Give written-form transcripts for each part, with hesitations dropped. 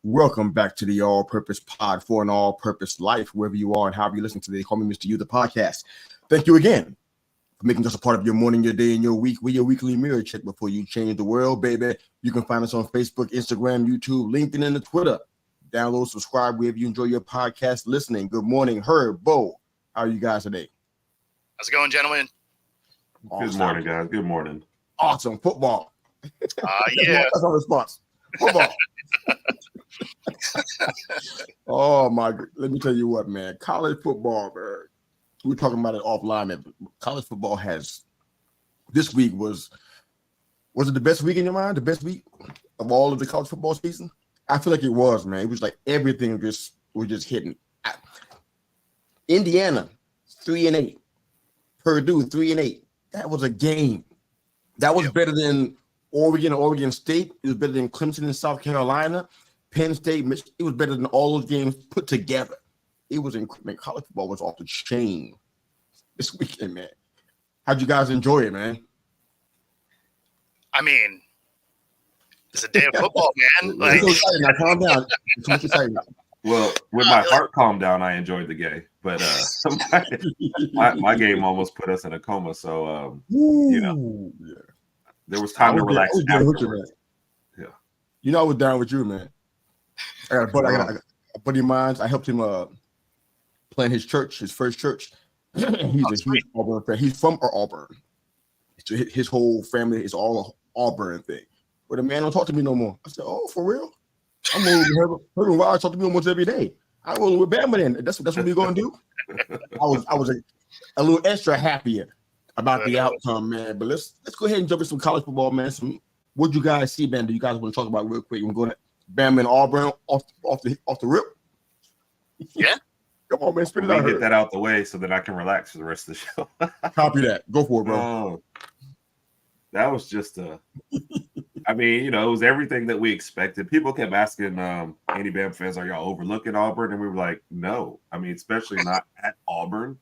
Welcome back to the All Purpose Pod for an All Purpose Life, wherever you are and however you listen to the Call Me Mr. You, the podcast. Thank you again for making us a part of your morning, your day, and your week. We're your weekly mirror check before you change the world, baby. You can find us on Facebook, Instagram, YouTube, LinkedIn, and Twitter. Download, subscribe wherever you enjoy your podcast listening. Good morning, Herb, Bo. How are you guys today? How's it going, gentlemen? Awesome. Good morning, guys. Good morning. Awesome. Football. Yeah. That's our response. Football. Oh my! Let me tell you what, man. College football, man. We were talking about it offline. Man. College football has this week was it the best week in your mind? The best week of all of the college football season? I feel like it was, man. It was like everything was just hitting. Indiana 3-8, Purdue 3-8. That was a game. That was better than Oregon State. It was better than Clemson and South Carolina. Penn State, it was better than all those games put together. It was incredible. College football was off the chain this weekend, man. How'd you guys enjoy it, man? I mean, it's a day of football, man. Like, now, calm down. Too much excitement. Well, with my heart calmed down, I enjoyed the game. But my game almost put us in a coma. So, there was time to relax. Yeah. You know, I was down with you, man. I got a buddy of mine. I helped him plan his church, his first church. He's a huge Auburn fan. He's from Auburn. So his whole family is all a Auburn thing. But the man don't talk to me no more. I said, "Oh, for real? I'm rolling with Herbert Wild. Talk to me almost every day. I'm rolling with Bama. Then that's what we're gonna do." I was a little extra happier about the outcome, man. But let's go ahead and jump into some college football, man. What you guys see, man? Do you guys want to talk about real quick? We're going to Bama and Auburn off the rip. Yeah. Come on, man. Spit it out. Get that out the way so that I can relax for the rest of the show. Copy that. Go for it, bro. That was just I mean, it was everything that we expected. People kept asking any Bama fans, are y'all overlooking Auburn? And we were like, no. I mean, especially not at Auburn.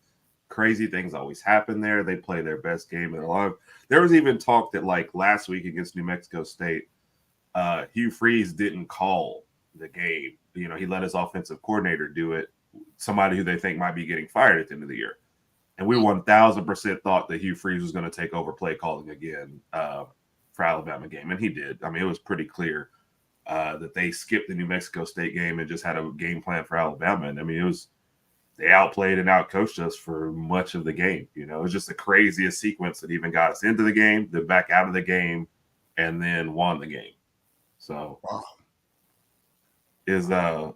Crazy things always happen there. They play their best game in a lot. There was even talk that like last week against New Mexico State, Hugh Freeze didn't call the game. He let his offensive coordinator do it. Somebody who they think might be getting fired at the end of the year. And we 1000% thought that Hugh Freeze was going to take over play calling again for Alabama game. And he did. I mean, it was pretty clear that they skipped the New Mexico State game and just had a game plan for Alabama. And I mean, they outplayed and outcoached us for much of the game. It was just the craziest sequence that even got us into the game, then back out of the game, and then won the game. So is 5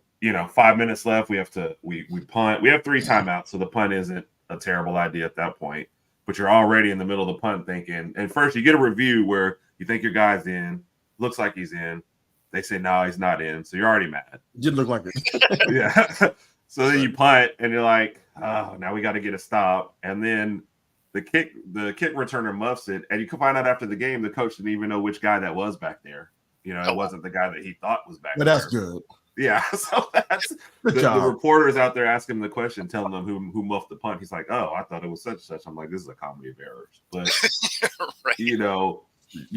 minutes left. We have to we punt. We have 3 timeouts, so the punt isn't a terrible idea at that point. But you're already in the middle of the punt thinking, and first you get a review where you think your guy's in, looks like he's in. They say no, he's not in, so you're already mad. Did look like it. Yeah. So then you punt, and you're like, oh, now we got to get a stop. And then the kick returner muffs it, and you can find out after the game the coach didn't even know which guy that was back there. It wasn't the guy that he thought was back there. But that's good. Yeah, so that's the reporters out there asking him the question, telling them who muffed the punt. He's like, oh, I thought it was such and such. I'm like, this is a comedy of errors. But, right. You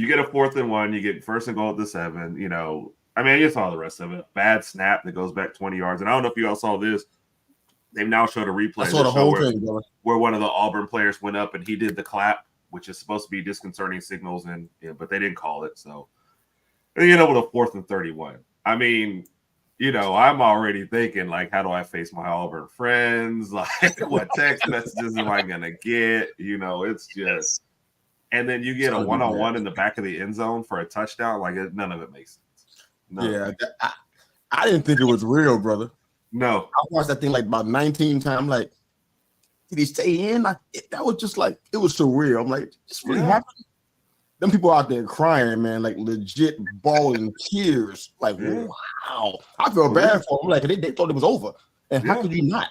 get a 4th and 1, you get 1st and goal at the 7, I mean, you saw the rest of it. Bad snap that goes back 20 yards. And I don't know if you all saw this. They've now showed a replay. I saw the whole thing, brother. Where one of the Auburn players went up and he did the clap, which is supposed to be disconcerting signals, but they didn't call it. So they end up with a 4th and 31. I mean, I'm already thinking, like, how do I face my Auburn friends? Like, what text messages am I going to get? It's just – and then you get a one-on-one in the back of the end zone for a touchdown. Like, none of it makes sense. I didn't think it was real, brother. No. I watched that thing like about 19 times. I'm like, did he stay in? That was just like, it was surreal. I'm like, this really happened? Them people out there crying, man, like legit bawling tears. Like, wow. I feel bad for them. Like, they thought it was over. And how could you not?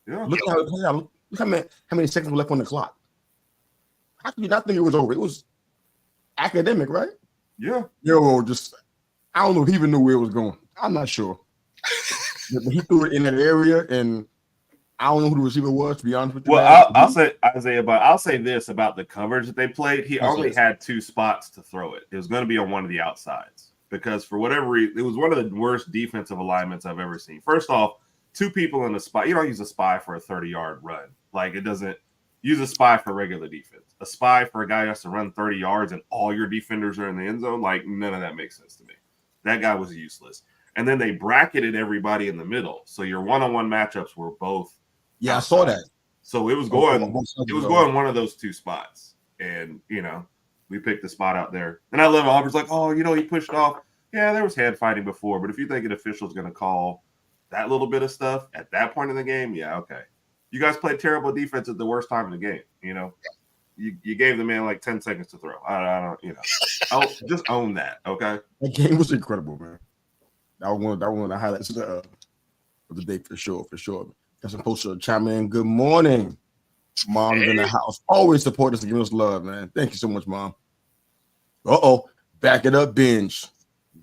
Yeah. Look how it played out. Look how many seconds were left on the clock. How could you not think it was over? It was academic, right? Yeah. I don't know if he even knew where it was going. I'm not sure. But he threw it in that area, and I don't know who the receiver was, to be honest with you. Well, I'll say, Isaiah, but I'll say this about the coverage that they played. He only had 2 spots to throw it. It was going to be on one of the outsides. because for whatever reason, it was one of the worst defensive alignments I've ever seen. First off, two people in the spy. You don't use a spy for a 30-yard run. Like, it doesn't use a spy for regular defense. A spy for a guy who has to run 30 yards and all your defenders are in the end zone. Like, none of that makes sense to me. That guy was useless. And then they bracketed everybody in the middle. So your one-on-one matchups were both. Yeah, outside. I saw that. So it was going one of those two spots. And, we picked the spot out there. And I love it. Auburn's like, oh, he pushed off. Yeah, there was hand fighting before. But if you think an official's going to call that little bit of stuff at that point in the game, yeah, okay. You guys played terrible defense at the worst time in the game. You gave the man like 10 seconds to throw. I don't, just own that, okay? That game was incredible, man. That was one of the highlights of the day for sure. Got some folks to chime in. Good morning. Mom's in the house. Always support us and give us love, man. Thank you so much, Mom. Back it up, Binge.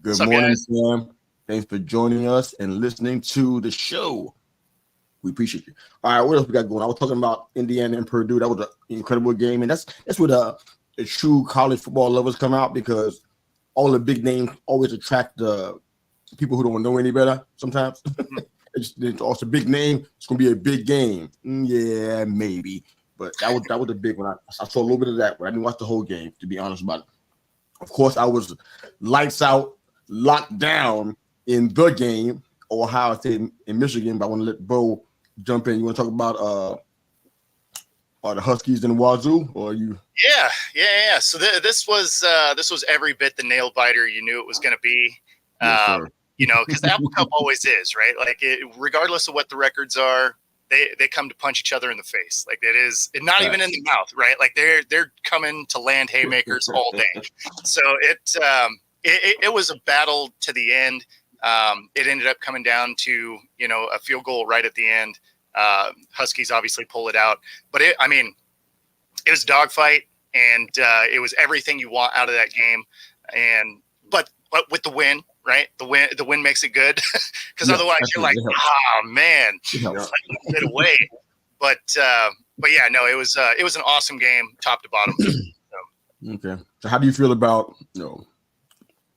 Good morning, Sam. Thanks for joining us and listening to the show. We appreciate you. All right, what else we got going? I was talking about Indiana and Purdue. That was an incredible game, and that's where the true college football lovers come out, because all the big names always attract the people who don't know any better sometimes. It's also a big name. It's going to be a big game. Yeah, maybe. But that was a big one. I saw a little bit of that, but I didn't watch the whole game, to be honest about it. Of course, I was lights out, locked down in the game, Ohio State and Michigan, but I want to let Bo jump in. You want to talk about the Huskies and Wazoo, or you? Yeah. So this was every bit the nail biter you knew it was going to be. Yes, because the Apple Cup always is, right? Like, regardless of what the records are, they come to punch each other in the face. Like, it is not even in the mouth, right? Like, they're coming to land haymakers all day. So it was a battle to the end. It ended up coming down to a field goal right at the end. Huskies obviously pull it out, but it was a dogfight, and it was everything you want out of that game. And but with the win. Right, the win makes it good, because otherwise you're like, man, it's like a bit away. But yeah, no, it was an awesome game, top to bottom. Okay, so how do you feel about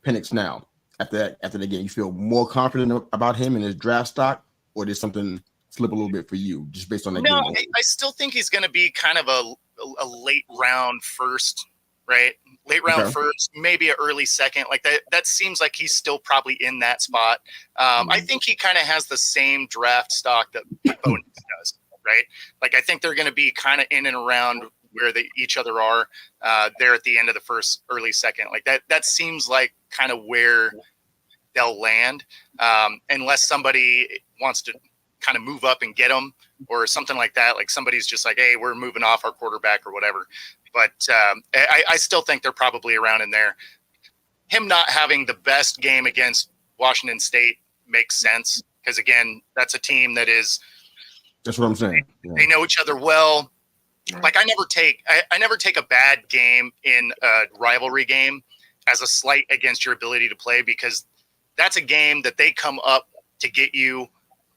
Penix now after the game? You feel more confident about him and his draft stock, or did something slip a little bit for you just based on that game? No, I still think he's going to be kind of a late round first. Right, late round first, maybe an early second, like that. That seems like he's still probably in that spot. I think he kind of has the same draft stock that Bonus does, right? Like, I think they're going to be kind of in and around where each other are there at the end of the first, early second. Like that seems like kind of where they'll land, unless somebody wants to kind of move up and get them or something like that. Like, somebody's just like, hey, we're moving off our quarterback or whatever. But I still think they're probably around in there. Him not having the best game against Washington State makes sense, because, again, that's a team that is. That's what I'm saying. They know each other well. Like, I never take a bad game in a rivalry game as a slight against your ability to play, because that's a game that they come up to get you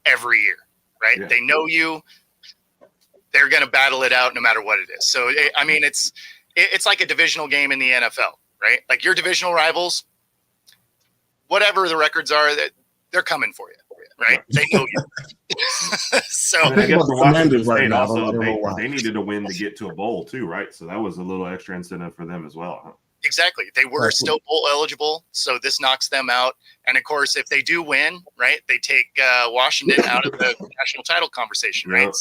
every year, right? Yeah. They know you. They're going to battle it out no matter what it is. So, it's like a divisional game in the NFL, right? Like, your divisional rivals, whatever the records are, that they're coming for you, right? They know you. So, I guess the Washington State also, they needed to win to get to a bowl too, right? So that was a little extra incentive for them as well, huh? Exactly. They were still bowl eligible, so this knocks them out. And of course, if they do win, right, they take Washington out of the national title conversation, right?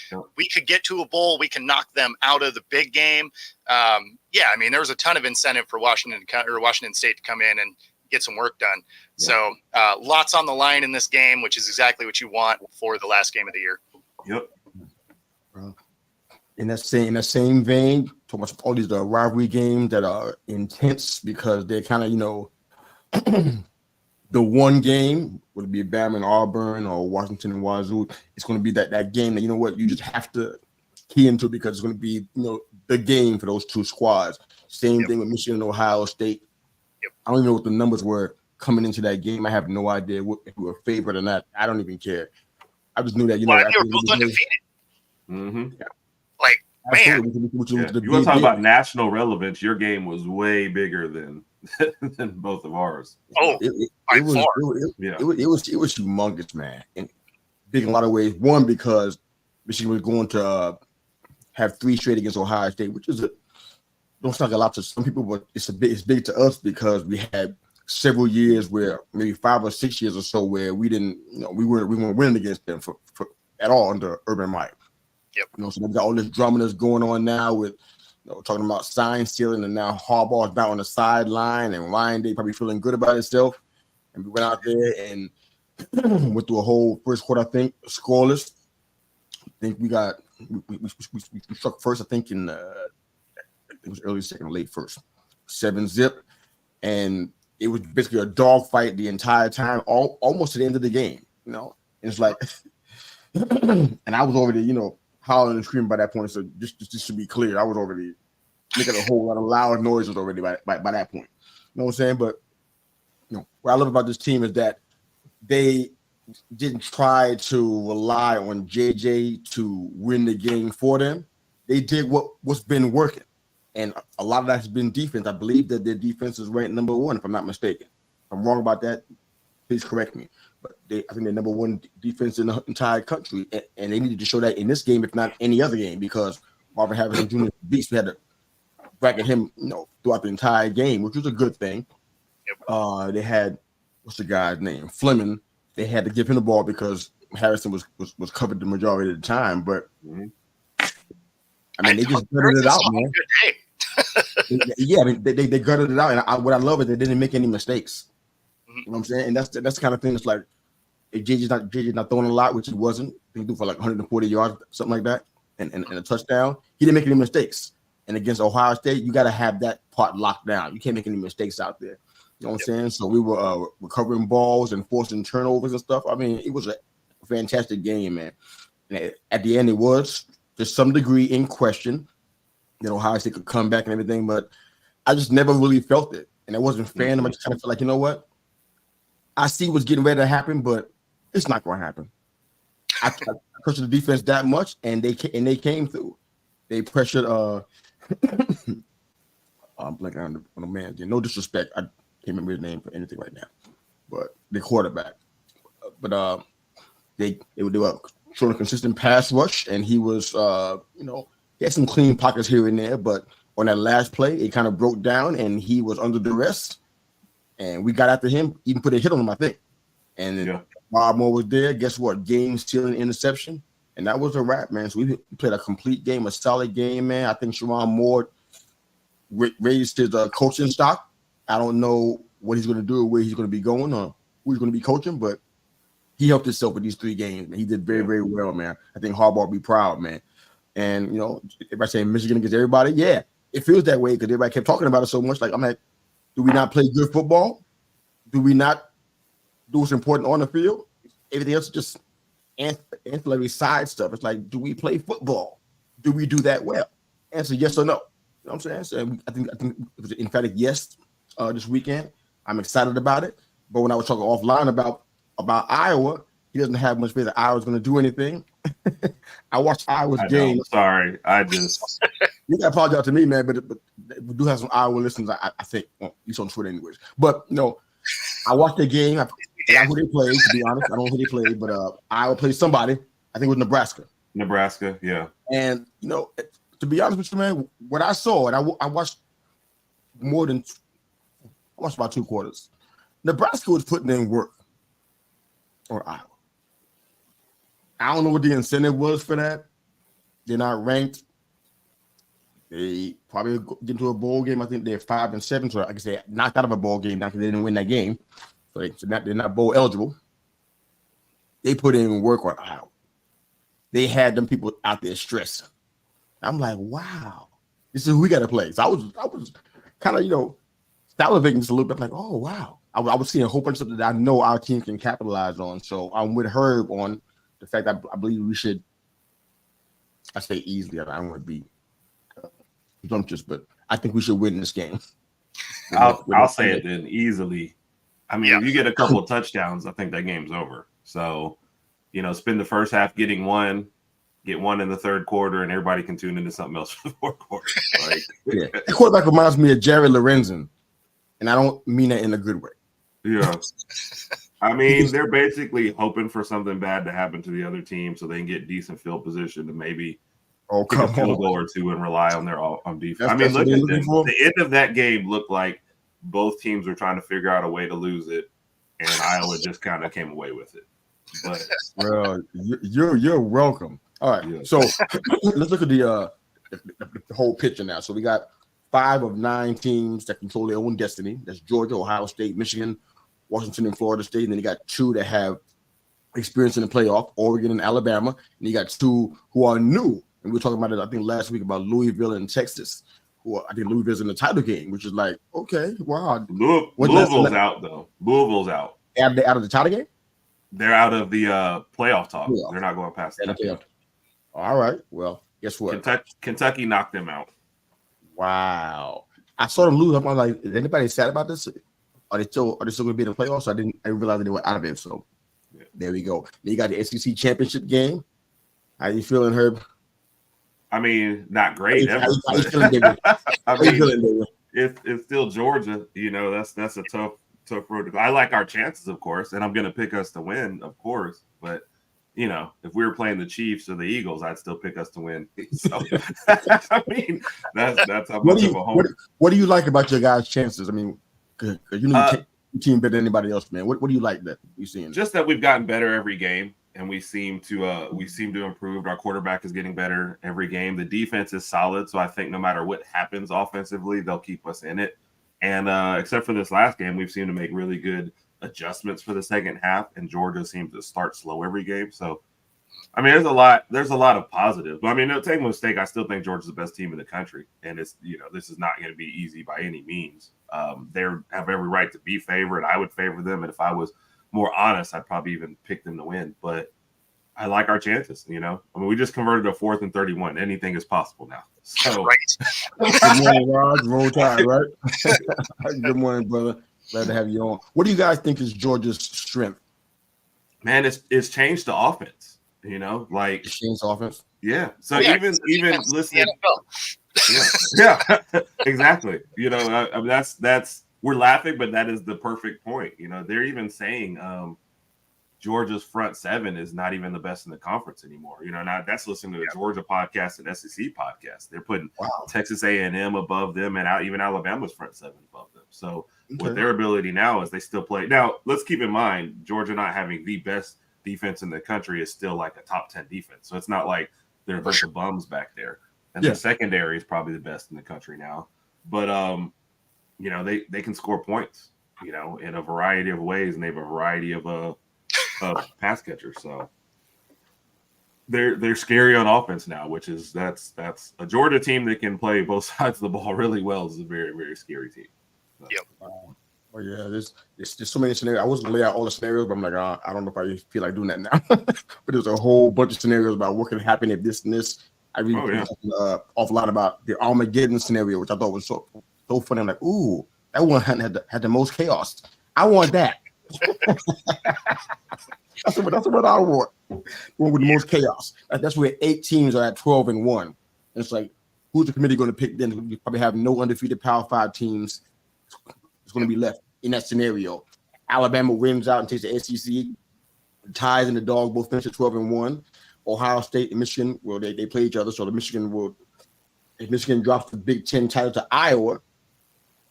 So we could get to a bowl, we can knock them out of the big game. There was a ton of incentive for Washington State to come in and get some work done. Yeah. So lots on the line in this game, which is exactly what you want for the last game of the year. Yep. In that same vein, talking about all these rivalry games that are intense because they're kind of, the one game, would it be Bama and Auburn or Washington and Wazoo, it's going to be that game that, you just have to key into, because it's going to be, the game for those two squads. Same thing with Michigan and Ohio State. Yep. I don't even know what the numbers were coming into that game. I have no idea if we were favored or not. I don't even care. I just knew that, they were both undefeated. Mm-hmm. Yeah. Like, man. You want to talk about national relevance? Your game was way bigger than than both of ours. Oh, it was humongous, man, and big in a lot of ways. One, because Michigan was going to have 3 straight against Ohio State, which is don't sound like a lot to some people, but it's big to us because we had several years where maybe 5 or 6 years or so where we weren't winning against them for at all under Urban Meyer. Yep. So they've got all this drama that's going on now with talking about sign stealing, and now Harbaugh's now on the sideline, and Ryan Day probably feeling good about himself. And we went out there and went through a whole first quarter, I think, scoreless. I think we struck first, I think, in it was early second or late first, 7-0, and it was basically a dogfight the entire time, almost to the end of the game. And it's like, and I was already, hollering and screaming by that point. So just to be clear, I was already making a whole lot of loud noises already by that point. You know what I'm saying? But what I love about this team is that they didn't try to rely on JJ to win the game for them. They did what's been working. And a lot of that has been defense. I believe that their defense is ranked number 1, if I'm not mistaken. If I'm wrong about that, please correct me. But I think they're number 1 defense in the entire country. And they needed to show that in this game, if not any other game, because Marvin Harrison Jr. beast, we had to bracket him throughout the entire game, which was a good thing. Yep. They had, what's the guy's name? Fleming. They had to give him the ball because Harrison was covered the majority of the time. But I mean, they just gutted it out, man. Yeah, I mean, they gutted it out, and what I love is they didn't make any mistakes. You know what I'm saying? And that's the kind of thing that's like, if JJ's not throwing a lot, which he wasn't. He threw for like 140 yards, something like that, and a touchdown. He didn't make any mistakes. And against Ohio State, you got to have that part locked down. You can't make any mistakes out there. You know what I'm saying? So we were recovering balls and forcing turnovers and stuff. I mean, it was a fantastic game, man. And at the end, it was to some degree in question. Ohio State could come back and everything, but I just never really felt it. And I wasn't a fan of it. I just kind of felt like, you know what? I see what's getting ready to happen, but it's not going to happen. I trusted the defense that much, and they came through. They pressured I'm blanking on the man. No disrespect. I can't remember his name for anything right now. But the quarterback. But they were showing a consistent pass rush, and he was he had some clean pockets here and there, but on that last play, it kind of broke down, and he was under duress, and we got after him, even put a hit on him, I think. And then Bob Moore was there. Guess what? Game-stealing interception, and that was a wrap, man. So we played a complete game, a solid game, man. I think Sharon Moore raised his coaching stock. I don't know what he's going to do or where he's going to be going or who he's going to be coaching, but he helped himself with these 3 games, man. He did very, very well, man. I think Harbaugh will be proud, man. And, everybody saying Michigan against everybody. Yeah, it feels that way because everybody kept talking about it so much. Like, I'm like, do we not play good football? Do we not do what's important on the field? Everything else is just ancillary side stuff. It's like, do we play football? Do we do that well? Answer yes or no. You know what I'm saying? So I think it was an emphatic yes this weekend. I'm excited about it. But when I was talking offline about Iowa, he doesn't have much faith that Iowa's going to do anything. I watched Iowa's game. Sorry, I just you got to apologize to me, man. But we do have some Iowa listeners. I think, at least on Twitter, anyways. But I watched the game. I forgot who they played. To be honest, I don't know who they played. But Iowa played somebody. I think it was Nebraska. Nebraska, yeah. And to be honest with you, man, what I saw, and I watched about 2 quarters. Nebraska was putting in work on Iowa. I don't know what the incentive was for that. They're not ranked. They probably get into a bowl game. I think they're 5-7, so I guess they knocked out of a bowl game now because they didn't win that game. So they're not bowl eligible. They put in work on Iowa. They had them people out there stressing. I'm like, wow, this is who we got to play. So I was kind of salivating just a little bit. I'm like, oh wow. I was seeing a whole bunch of stuff that I know our team can capitalize on. So I'm with Herb on the fact that I believe we should. I say easily. I don't want to be presumptuous, but I think we should win this game. I'll say it then easily. I mean, if you get a couple of touchdowns, I think that game's over. So, spend the first half getting one, get one in the third quarter, and everybody can tune into something else for the fourth quarter. Like, the quarterback reminds me of Jerry Lorenzen. and I don't mean that in a good way. Yeah. I mean, they're basically hoping for something bad to happen to the other team so they can get decent field position to maybe kick a field goal or two and rely on their defense. I mean, look at them. The end of that game looked like both teams were trying to figure out a way to lose it, and Iowa just kind of came away with it. But well, you're welcome. All right, yeah. So let's look at the whole picture now. So we got 5 of 9 teams that control their own destiny. That's Georgia, Ohio State, Michigan, Washington, and Florida State. And then you got 2 that have experience in the playoff, Oregon and Alabama. And you got 2 who are new. And we were talking about it, I think, last week about Louisville and Texas. I think Louisville's in the title game, which is like, okay, wow. Louisville's out, though. Louisville's out. Out of the title game? They're out of the playoff talk. Yeah. They're not going past that. All right. Well, guess what? Kentucky knocked them out. Wow. I saw them lose. I'm like, is anybody sad about this? Are they still going to be in the playoffs? I didn't realize they were out of it. So there we go. Then you got the SEC championship game. How you feeling, Herb? I mean, not great. How you feeling, David? It's still Georgia. You know, that's a tough road to go. I like our chances, of course, and I'm going to pick us to win, of course. But you know, if we were playing the Chiefs or the Eagles, I'd still pick us to win. So, I mean, that's how much of a home. What do you like about your guys' chances? I mean, because you know your team better than anybody else, man. What do you like that you're seeing? Just that we've gotten better every game, and we seem to improve. Our quarterback is getting better every game. The defense is solid, so I think no matter what happens offensively, they'll keep us in it. And except for this last game, we've seemed to make really good adjustments for the second half, and Georgia seems to start slow every game. So, I mean, there's a lot of positives. But I mean, no, take no mistake, I still think Georgia's the best team in the country, and it's, you know, this is not going to be easy by any means. They have every right to be favored. I would favor them, and if I was more honest, I'd probably even pick them to win. But I like our chances. You know, I mean, we just converted a 4th and 31. Anything is possible now. So, right. Good morning, Raj. Roll Tide, right? Good morning, brother. Glad to have you on. What do you guys think is Georgia's strength? Man, it's changed the offense. You know, like it's changed the offense. Yeah. So even listening. Yeah, exactly. You know, I mean, that's we're laughing, but that is the perfect point. You know, they're even saying Georgia's front 7 is not even the best in the conference anymore. You know, now that's listening to the Georgia podcast and SEC podcast. They're putting Texas A&M above them, and even Alabama's front 7 above them. So with their ability now is they still play. Now, let's keep in mind, Georgia not having the best defense in the country is still like a top 10 defense. So it's not like they're a bunch of bums back there. And the secondary is probably the best in the country now. But, you know, they can score points, you know, in a variety of ways, and they have a variety of pass catchers. So they're scary on offense now, which is that's a Georgia team that can play both sides of the ball really well. Is a very, very scary team. So. Yep. Oh yeah, there's so many scenarios. I wasn't lay out all the scenarios, but I'm like, I don't know if I feel like doing that now. But there's a whole bunch of scenarios about what could happen if this and this. I read an awful lot about the Armageddon scenario, which I thought was so funny. I'm like, ooh, that one had the most chaos. I want that. That's what I want. One with the most chaos. That's where 8 teams are at 12-1. And it's like, who's the committee going to pick then? We probably have no undefeated Power 5 teams. It's going to be left in that scenario. Alabama wins out and takes the SEC. The Ties and the Dogs both finish at 12-1. Ohio State and Michigan, well, they play each other. So if Michigan drops the Big Ten title to Iowa,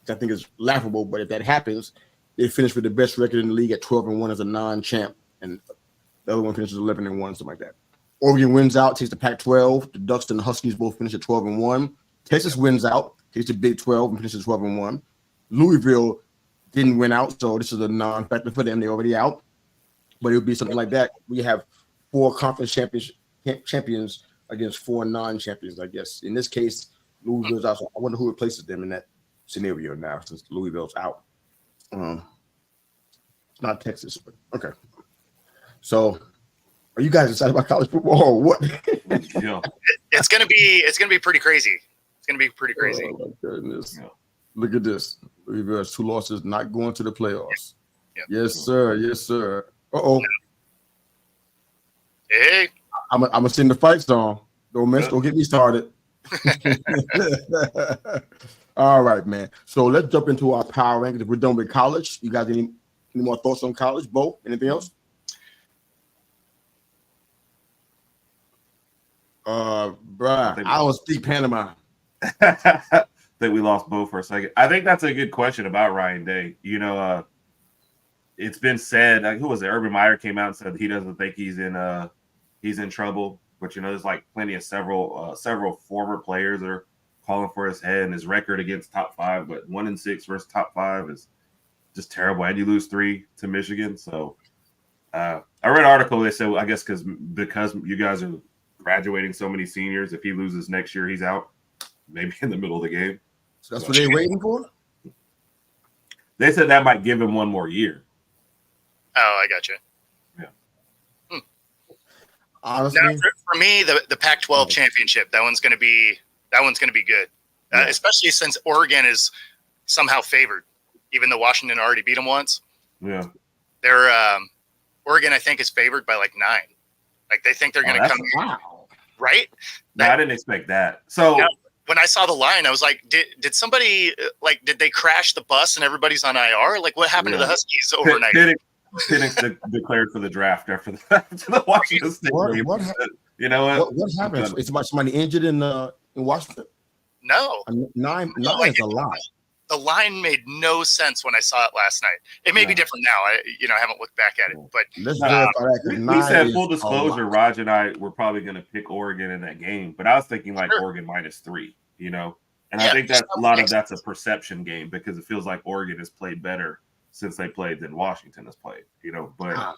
which I think is laughable, but if that happens, they finish with the best record in the league at 12-1 as a non-champ, and the other one finishes 11-1, something like that. Oregon wins out, takes the Pac-12. The Ducks and the Huskies both finish at 12-1. Texas wins out, takes the Big 12 and finishes 12-1. Louisville didn't win out, so this is a non-factor for them. They're already out. But it would be something like that. We have 4 conference champions against 4 non-champions, I guess. In this case, Louisville's out. So I wonder who replaces them in that scenario now, since Louisville's out. It's not Texas, but okay. So, are you guys excited about college football or what? Yeah. It's gonna be pretty crazy. It's gonna be pretty crazy. Oh my goodness! Yeah. Look at this. Louisville has 2 losses, not going to the playoffs. Yep. Yes, sir. Yes, sir. Uh-oh. Hey. I'm gonna send the fight song. Don't get me started. All right, man. So let's jump into our power rankings. If we're done with college, you guys any more thoughts on college? Bo, anything else? Bruh, I don't speak Panama. That we lost Bo for a second. I think that's a good question about Ryan Day. It's been said. Who was it? Urban Meyer came out and said he doesn't think he's in trouble. But there's like plenty of several former players that are calling for his head, and his record against top 5, but 1-6 versus top 5 is just terrible. And you lose 3 to Michigan. So I read an article. They said, I guess because you guys are graduating so many seniors, if he loses next year, he's out. Maybe in the middle of the game. So that's what they're waiting for? They said that might give him one more year. Oh, I got you. Yeah. Honestly, now, for me, the Pac-12 championship, that one's going to be good, especially since Oregon is somehow favored, even though Washington already beat them once. Yeah, they're Oregon, I think, is favored by like 9. Like they think they're going to come. Wow. Right? I didn't expect that. So. Yeah. When I saw the line, I was like, did somebody did they crash the bus and everybody's on IR? Like what happened to the Huskies overnight? Penix declared for the draft after the Washington State game. You know what happened? It's about somebody injured in Washington? No. 9 is a lot. The line made no sense when I saw it last night. It may be different now. I haven't looked back at it, but let's verify that. We said full disclosure. Raj and I were probably going to pick Oregon in that game, but I was thinking Oregon -3. And I think that a lot of that's a perception game because it feels like Oregon has played better since they played than Washington has played. But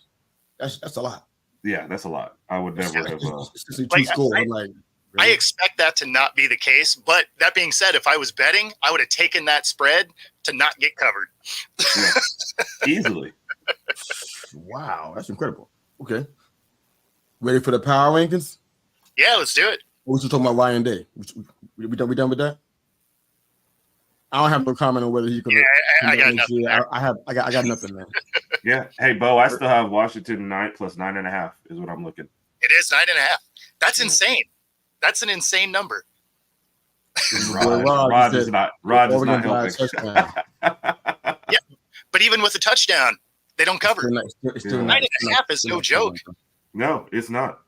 that's a lot. Yeah, that's a lot. I would never have. I expect that to not be the case. But that being said, if I was betting, I would have taken that spread to not get covered. Easily. Wow, that's incredible. Okay. Ready for the power rankings? Yeah, let's do it. What was you talking about Ryan Day? We done with that? I don't have no comment on whether he could. Yeah, I got nothing. I got nothing, man. Yeah. Hey, Bo, I still have Washington 9 plus 9.5 is what I'm looking. It is 9.5. That's insane. That's an insane number. Rod is not helping. Yeah, but even with a touchdown, they don't cover. 9.5 is no joke. No, it's not.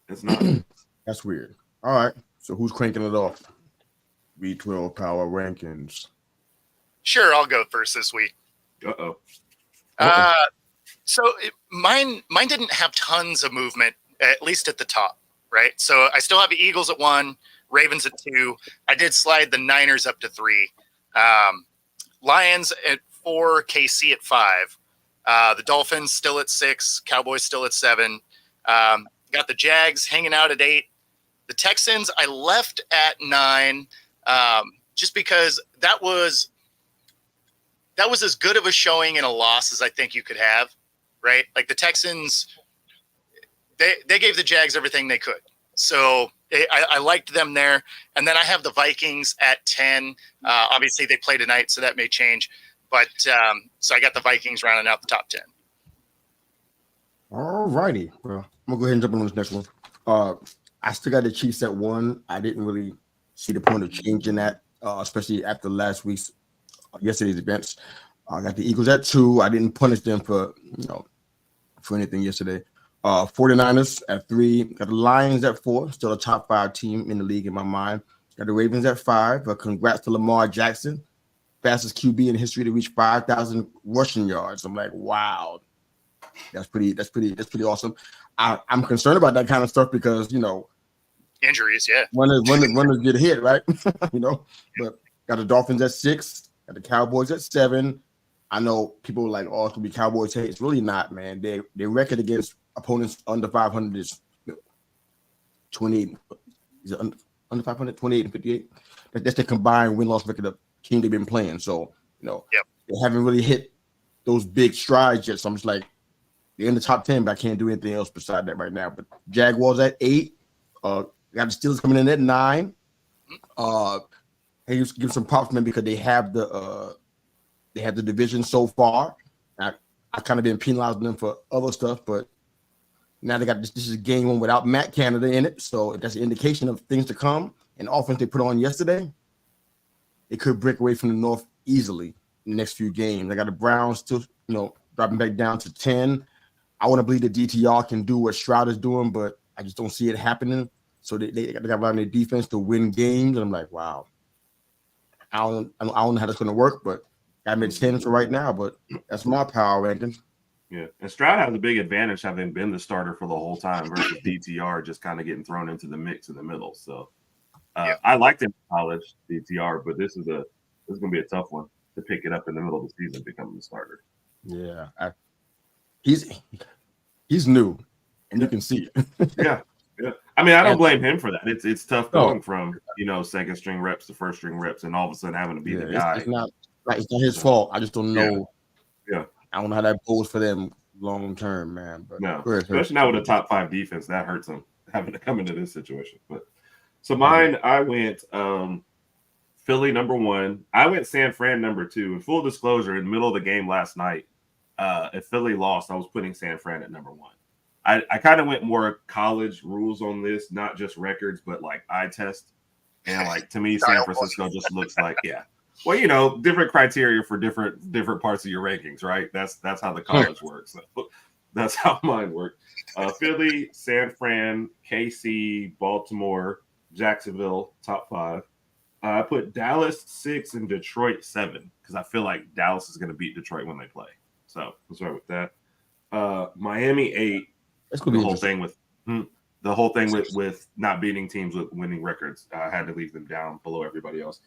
It's not. That's weird. All right. So who's cranking it off? V12 power rankings. Sure, I'll go first this week. Uh-oh. So mine didn't have tons of movement, at least at the top, right? So I still have the Eagles at 1, Ravens at 2. I did slide the Niners up to 3. Lions at 4, KC at 5. The Dolphins still at 6, Cowboys still at 7. Got the Jags hanging out at 8. The Texans I left at 9 just because that was as good of a showing in a loss as I think you could have, right? Like the Texans, they gave the Jags everything they could. So I liked them there. And then I have the Vikings at 10. Obviously, they play tonight, so that may change. But so I got the Vikings rounding out the top 10. All righty. Well, I'm going to go ahead and jump on this next one. I still got the Chiefs at 1. I didn't really see the point of changing that, especially after yesterday's events. I got the Eagles at 2. I didn't punish them for anything yesterday. 49ers at 3. Got the Lions at 4. Still a top 5 team in the league in my mind. Got the Ravens at 5. Congrats to Lamar Jackson, fastest QB in history to reach 5,000 rushing yards. I'm like, wow, that's pretty awesome. I'm concerned about that kind of stuff because injuries, yeah. Runners get hit, right? But got the Dolphins at 6. Got the Cowboys at 7. I know people are like, oh, it's gonna be Cowboys hate. It's really not, man. Their record against opponents under 500 is 28. Is it under 500? 28 and 58. That's the combined win-loss record of team they've been playing. So They haven't really hit those big strides yet. So I'm just like, they're in the top 10, but I can't do anything else beside that right now. But Jaguars at 8. Got the Steelers coming in at 9. Hey, give some props, man, because they have the division so far. I kind of been penalizing them for other stuff, but now they got this is game 1 without Matt Canada in it, so that's an indication of things to come. And offense they put on yesterday, they could break away from the North easily in the next few games. I got the Browns still, dropping back down to 10. I want to believe the DTR can do what Stroud is doing, but I just don't see it happening. So they got to run their defense to win games, and I'm like, wow. I don't know how that's going to work, but I'm at 10 for right now. But that's my power ranking. Yeah, and Stroud has a big advantage having been the starter for the whole time versus DTR just kind of getting thrown into the mix in the middle. So I liked him in college, DTR, but this is going to be a tough one to pick it up in the middle of the season, becoming the starter. Yeah, he's new, and you can see it. Yeah. I mean, I don't blame him for that. It's tough going from second string reps to first string reps, and all of a sudden having to be the guy. It's not his fault. I just don't know. Yeah. I don't know how that goes for them long term, man. But no, especially now with a top 5 defense, that hurts them having to come into this situation. But so mine, I went Philly number 1. I went San Fran number 2. In full disclosure, in the middle of the game last night, if Philly lost, I was putting San Fran at number 1. I kind of went more college rules on this, not just records, but like eye test. And like to me, San Francisco just looks like well, different criteria for different parts of your rankings, right? That's how the college works. So that's how mine worked. Philly, San Fran, KC, Baltimore, Jacksonville, top 5. I put Dallas 6 and Detroit 7 because I feel like Dallas is going to beat Detroit when they play. So let's start with that. Miami 8. That's going to be the whole thing with not beating teams with winning records. I had to leave them down below everybody else.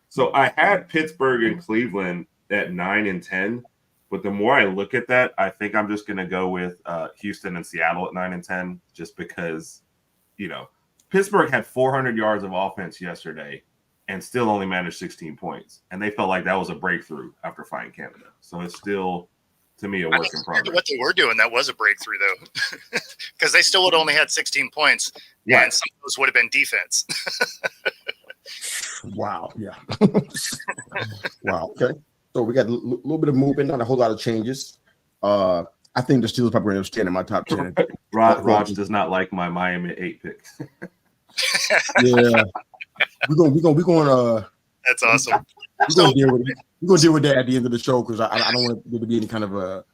So I had Pittsburgh and Cleveland at 9 and 10, but the more I look at that, I think I'm just going to go with Houston and Seattle at 9 and 10, just because, Pittsburgh had 400 yards of offense yesterday and still only managed 16 points, and they felt like that was a breakthrough after fighting Canada. So it's still, to me, a work in progress. What they were doing, that was a breakthrough, though, because they still would only had 16 points, and some of those would have been defense. Wow. Yeah. Wow. Okay. So we got a little bit of movement, not a whole lot of changes. I think the Steelers probably going to stand in my top 10. Raj does not like my Miami 8 pick. Yeah. We're going. That's awesome. We're going to deal with that at the end of the show because I don't want there to be any kind of a.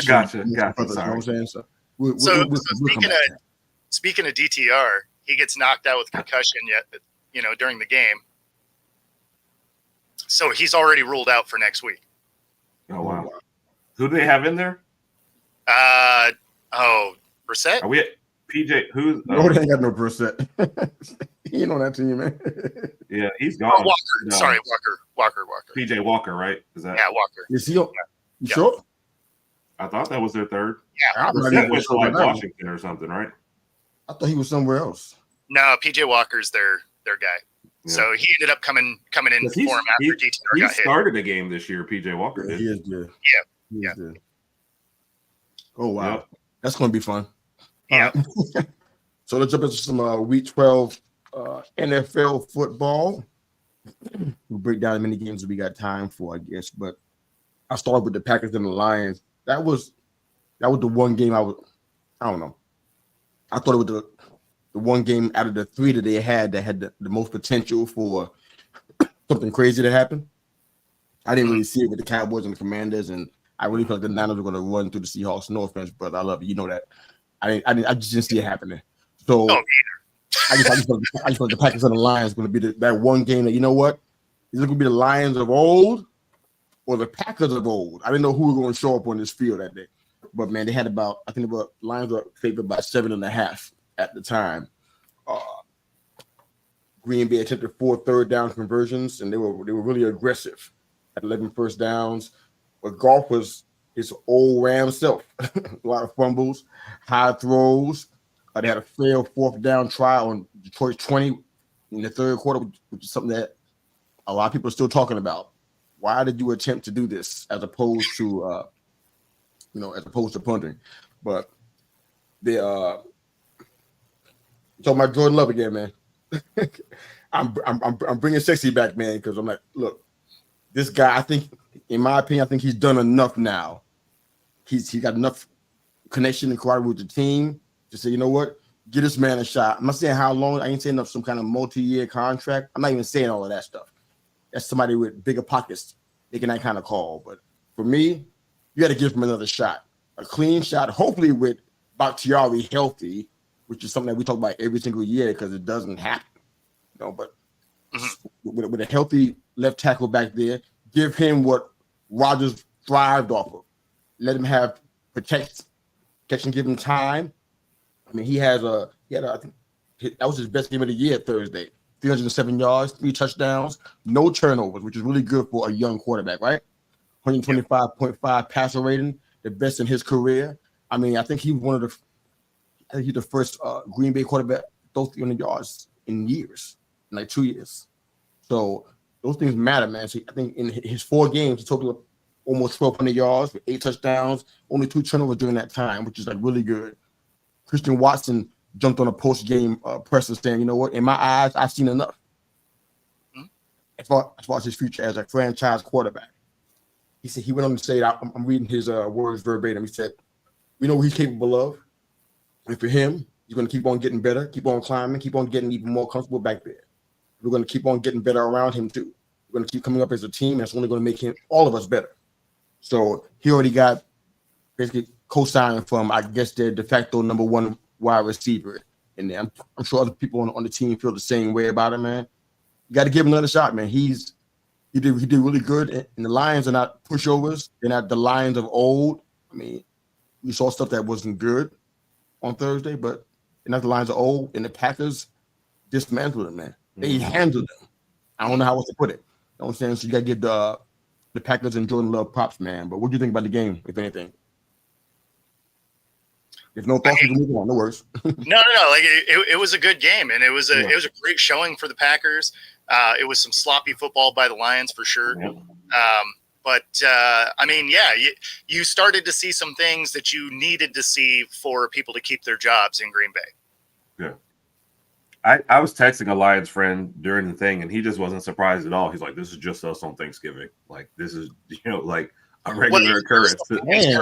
Gotcha. You know what I'm saying? So speaking of DTR, he gets knocked out with concussion during the game. So he's already ruled out for next week. Oh, wow. Who do they have in there? Brissett? Are we at PJ? Who's? No, they ain't got no Brissett. He ain't on that team, man. Yeah, he's gone. Walker. No. Sorry, Walker. PJ Walker, right? Is that? Yeah, Walker. Is he? You sure? I thought that was their third. Yeah, Brissett went to like Washington or something, right? I thought he was somewhere else. No, PJ Walker's their guy. Yeah. So he ended up coming in for him after DTR got hit. He started a game this year, PJ Walker did. He is good. Yeah. Good. Oh, wow. Yep. That's going to be fun. Yeah. So let's jump into some Week 12 NFL football. We'll break down as many games as we got time for, I guess. But I'll start with the Packers and the Lions. That was the one game I don't know. I thought it was the one game out of the 3 that they had that had the most potential for something crazy to happen. I didn't really see it with the Cowboys and the Commanders, and I really felt like the Niners were going to run through the Seahawks. No offense, brother. I love you. You know that. I just didn't see it happening. So I just felt the Packers and the Lions going to be that one game that, you know what? Is it going to be the Lions of old or the Packers of old? I didn't know who was going to show up on this field that day. But, man, they had Lions were favored by 7.5 at the time. Green Bay attempted 4 third-down conversions, and they were really aggressive at 11 first downs. But Goff was his old Ram self. A lot of fumbles, high throws. They had a failed 4th down try on Detroit's 20 in the third quarter, which is something that a lot of people are still talking about. Why did you attempt to do this as opposed to punting? But they talking about Jordan Love again, man. I'm bringing sexy back, man, because I'm like, look, this guy. I think, in my opinion, he's done enough now. He's got enough connection and camaraderie with the team to say, you know what, get this man a shot. I'm not saying how long. I ain't saying some kind of multi-year contract. I'm not even saying all of that stuff. that's somebody with bigger pockets making that kind of call. But for me, you got to give him another shot, a clean shot, hopefully with Bakhtiari healthy, which is something that we talk about every single year because it doesn't happen. But with a healthy left tackle back there, give him what Rodgers thrived off of. Let him have protection, give him time. I mean, he had I think that was his best game of the year Thursday. 307 yards, 3 touchdowns, no turnovers, which is really good for a young quarterback, right? 125.5 passer rating, the best in his career. I mean, I think he's the first Green Bay quarterback those 300 yards in years, in like 2 years. So those things matter, man. So I think in his 4 games, he totaled almost 1,200 yards with 8 touchdowns, only 2 turnovers during that time, which is like really good. Christian Watson jumped on a post-game presser saying, you know what, in my eyes, I've seen enough. As far as his future as a franchise quarterback. He said, he went on to say, I'm reading his words verbatim. He said, we know what he's capable of. And for him, he's going to keep on getting better, keep on climbing, keep on getting even more comfortable back there. We're going to keep on getting better around him too. We're going to keep coming up as a team. That's only going to make all of us better. So he already got basically co-signed from, I guess, their de facto number 1 wide receiver. And I'm sure other people on the team feel the same way about him, man. You got to give him another shot, man. He did really good. And the Lions are not pushovers. They're not the Lions of old. I mean, we saw stuff that wasn't good on Thursday, but they're not the Lions of old. And the Packers dismantled them, man. They handled them. I don't know how else to put it. You know what I'm saying? So you got to give the Packers and Jordan Love props, man. But what do you think about the game, if anything? If no thoughts, we can move on. No worries. No. Like it was a good game, and it was a great showing for the Packers. It was some sloppy football by the Lions for sure. Yeah. But I mean, yeah, you started to see some things that you needed to see for people to keep their jobs in Green Bay. Yeah. I was texting a Lions friend during the thing, and he just wasn't surprised at all. He's like, this is just us on Thanksgiving. Like, this is, like a regular occurrence. Yeah.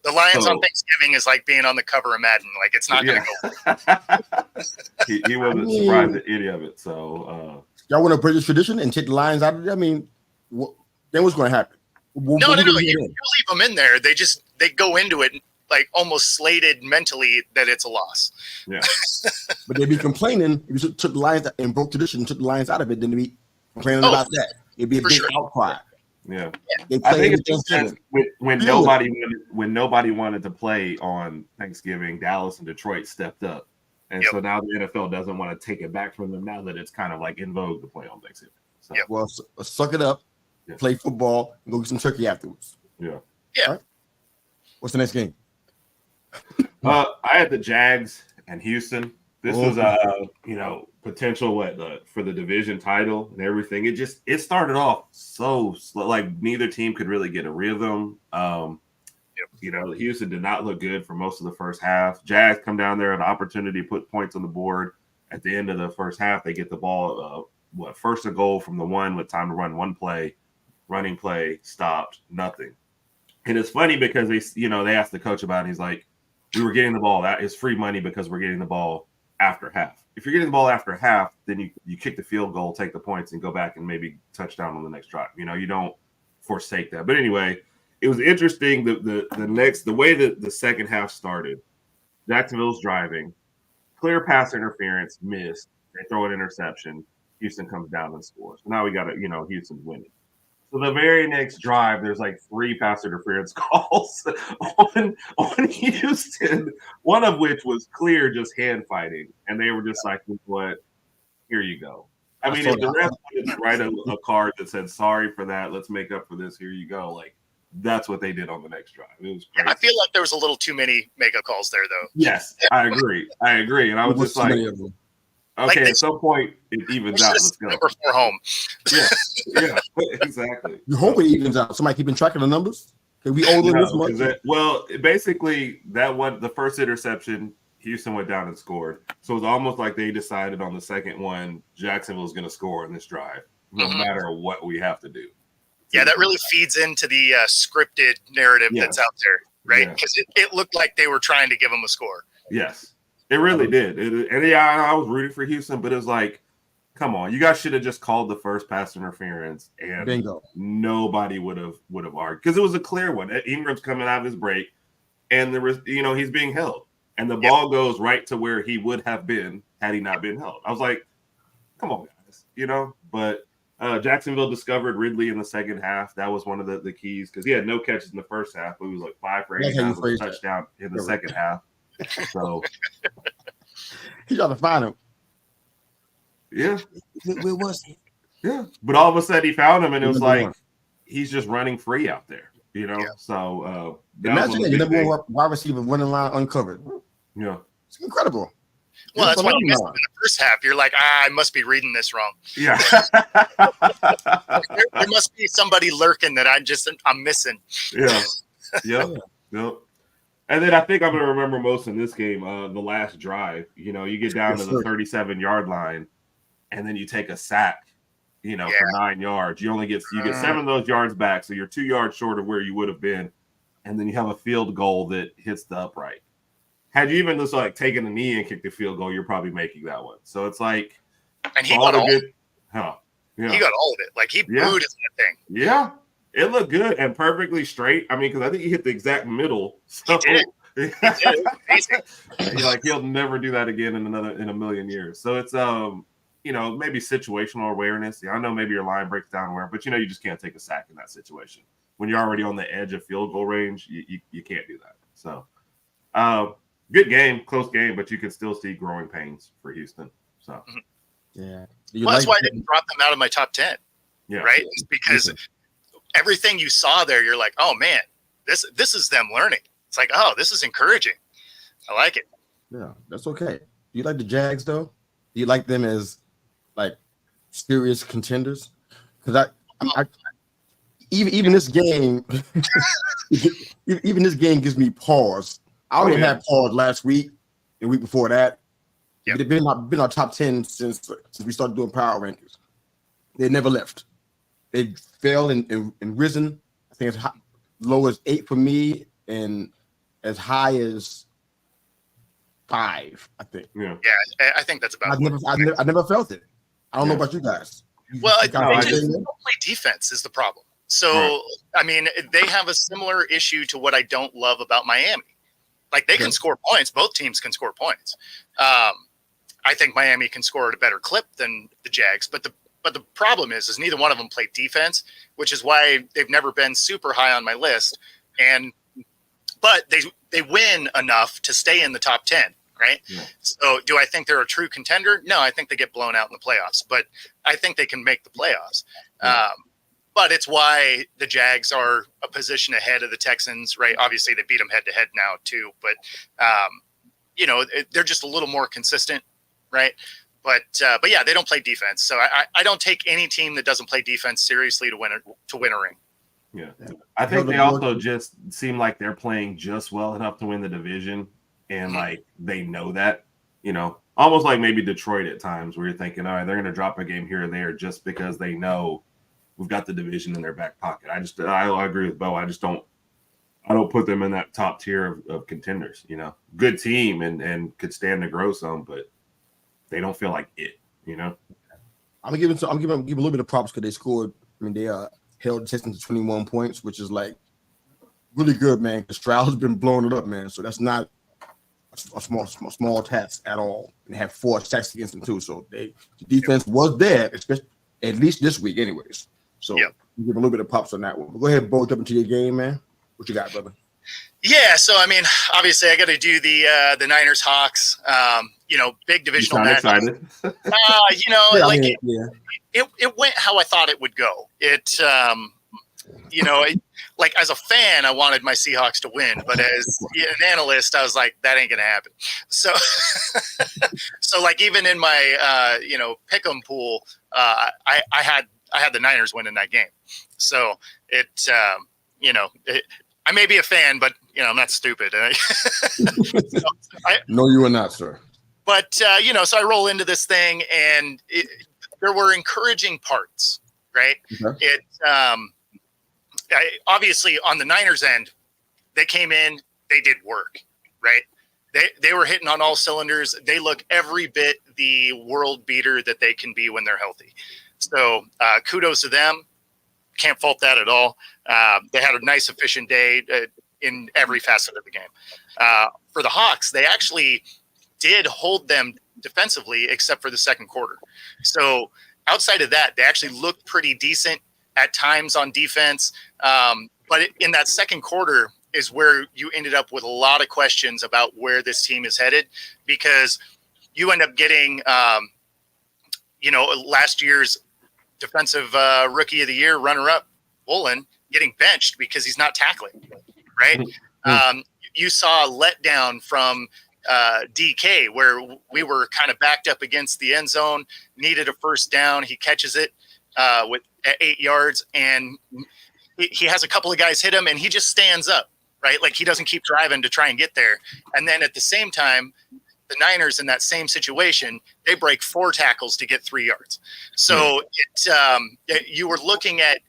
The Lions on Thanksgiving is like being on the cover of Madden. Like, it's not going to go. he wasn't surprised at any of it. So, y'all want to break this tradition and take the Lions out of it? I mean, then what's going to happen? No. You leave them in there. They go into it like almost slated mentally that it's a loss. Yeah. But they'd be complaining if you took the Lions and broke tradition and took the Lions out of it, then they'd be complaining about that. It'd be a big outcry. Yeah. I think it's just when nobody wanted to play on Thanksgiving, Dallas and Detroit stepped up. And so now the NFL doesn't want to take it back from them now that it's kind of like in vogue to play on Thanksgiving. So. Well, suck it up, play football, and go get some turkey afterwards. Yeah. Right? What's the next game? I had the Jags and Houston. This was potential for the division title and everything. It started off so slow, like neither team could really get a rhythm. Houston did not look good for most of the first half. Jags come down there, an opportunity to put points on the board. At the end of the first half, they get the ball, first and goal from the 1 with time to run one play, running play, stopped, nothing. And it's funny because they asked the coach about it. And he's like, we were getting the ball. That is free money because we're getting the ball after half. If you're getting the ball after half, then you kick the field goal, take the points, and go back and maybe touchdown on the next drive. You don't forsake that. But anyway, it was interesting the way that the second half started. Jacksonville's driving, clear pass interference, missed. They throw an interception. Houston comes down and scores. So now we got Houston's winning. So the very next drive, there's like 3 pass interference calls on Houston, one of which was clear just hand fighting. And they were just like, what? Here you go. I mean, if the ref wanted to write a card that said, sorry for that, let's make up for this, here you go. Like, that's what they did on the next drive. It was crazy. I feel like there was a little too many makeup calls there, though. Yes, I agree. And I was just like, okay, at some point it evens out. Let's go. Number 4 home. Yeah, exactly. You hope it evens out. Somebody keeping track of the numbers? Can we owe them this much? Basically, the first interception, Houston went down and scored. So it was almost like they decided on the second one, Jacksonville's going to score on this drive, no matter what we have to do. Yeah, that really feeds into the scripted narrative that's out there, right? Because it looked like they were trying to give them a score. Yes. It really did. I was rooting for Houston, but it was like come on, you guys should have just called the first pass interference, and Bingo. nobody would have argued because it was a clear one. Ingram's coming out of his break, and there was, he's being held, and the ball goes right to where he would have been had he not been held. I was like, come on, guys, But Jacksonville discovered Ridley in the second half. That was one of the keys because he had no catches in the first half, but he was like 5 for 89 with a touchdown in the second half. So he tried to find him. Yeah. Where was he? Yeah. But all of a sudden he found him, and it was like he's just running free out there, Yeah. So imagine that your number one wide receiver running line uncovered. Yeah. It's incredible. Well, that's why you missed him in the first half. You're like, I must be reading this wrong. Yeah. there must be somebody lurking that I'm missing. Yeah. Yep. Yep. And then I think I'm going to remember most in this game, the last drive. You get down to the 37-yard line, and then you take a sack, for 9 yards. You get 7 of those yards back, so you're 2 yards short of where you would have been, and then you have a field goal that hits the upright. Had you even just taken a knee and kicked the field goal, you're probably making that one. So it's like, and he got all good. Yeah. He got all of it. Like he booted that thing. Yeah. It looked good and perfectly straight. I mean, because I think he hit the exact middle. So he did. He'll never do that again in a million years. So it's maybe situational awareness. Yeah, I know maybe your line breaks down where, but you just can't take a sack in that situation. When you're already on the edge of field goal range, you can't do that. So good game, close game, but you can still see growing pains for Houston. So yeah. That's why I didn't drop them out of my top 10. Yeah. Right? It's because everything you saw there, you're like, oh man, this is them learning. It's like, oh, this is encouraging. I like it. Yeah, that's okay. Do you like the Jags though? Do you like them as serious contenders? Because I even this game, even this game gives me pause. I already had pause last week, the week before that. Yep. They've been our top 10 since we started doing power rankings. They never left. They fell and risen. I think as low as 8 for me and as high as 5, I think. Yeah, I think that's about I never felt it. I don't know about you guys. Well, they just don't play defense is the problem. So, I mean, they have a similar issue to what I don't love about Miami. Like, they can score points. Both teams can score points. I think Miami can score at a better clip than the Jags. But the problem is neither one of them play defense, which is why they've never been super high on my list. But they win enough to stay in the top 10, right? Yeah. So do I think they're a true contender? No, I think they get blown out in the playoffs. But I think they can make the playoffs. Yeah. But it's why the Jags are a position ahead of the Texans, right? Obviously, they beat them head-to-head now, too. But, they're just a little more consistent, right? But yeah, they don't play defense. So I don't take any team that doesn't play defense seriously to win a ring. Yeah. I think they also just seem like they're playing just well enough to win the division. And, they know that, almost like maybe Detroit at times where you're thinking, all right, they're going to drop a game here or there just because they know we've got the division in their back pocket. I agree with Bo. I don't put them in that top tier of contenders, good team and could stand to grow some, but they don't feel like it, I'm giving a little bit of props because they scored. I mean, they held the Texans to 21 points, which is really good, man. Because Stroud's been blowing it up, man. So that's not a small task at all. And they have 4 sacks against them too. So the defense was there, especially at least this week, anyways. So give a little bit of props on that one. But go ahead, Bo, jump into your game, man. What you got, brother? Yeah, so I mean, obviously, I got to do the Niners Hawks. Big divisional match. Excited? It went how I thought it would go. It, as a fan, I wanted my Seahawks to win, but as an analyst, I was like, that ain't gonna happen. So, even in my pick'em pool, I had the Niners winning that game. So I may be a fan, but I'm not stupid. No, you are not, sir. But so I roll into this thing, and there were encouraging parts, right? Okay. Obviously on the Niners end, they came in, they did work, right? They were hitting on all cylinders. They look every bit the world beater that they can be when they're healthy. So kudos to them. Can't fault that at all. They had a nice, efficient day in every facet of the game. For the Hawks, they actually did hold them defensively, except for the second quarter. So outside of that, they actually looked pretty decent at times on defense. But in that second quarter is where you ended up with a lot of questions about where this team is headed, because you end up getting, last year's defensive rookie of the year runner-up, Woolen, getting benched because he's not tackling, right? Mm-hmm. You saw a letdown from DK where we were kind of backed up against the end zone, needed a first down. He catches it at 8 yards, and he has a couple of guys hit him, and he just stands up, right? Like he doesn't keep driving to try and get there. And then at the same time, the Niners in that same situation, they break 4 tackles to get 3 yards. So you were looking at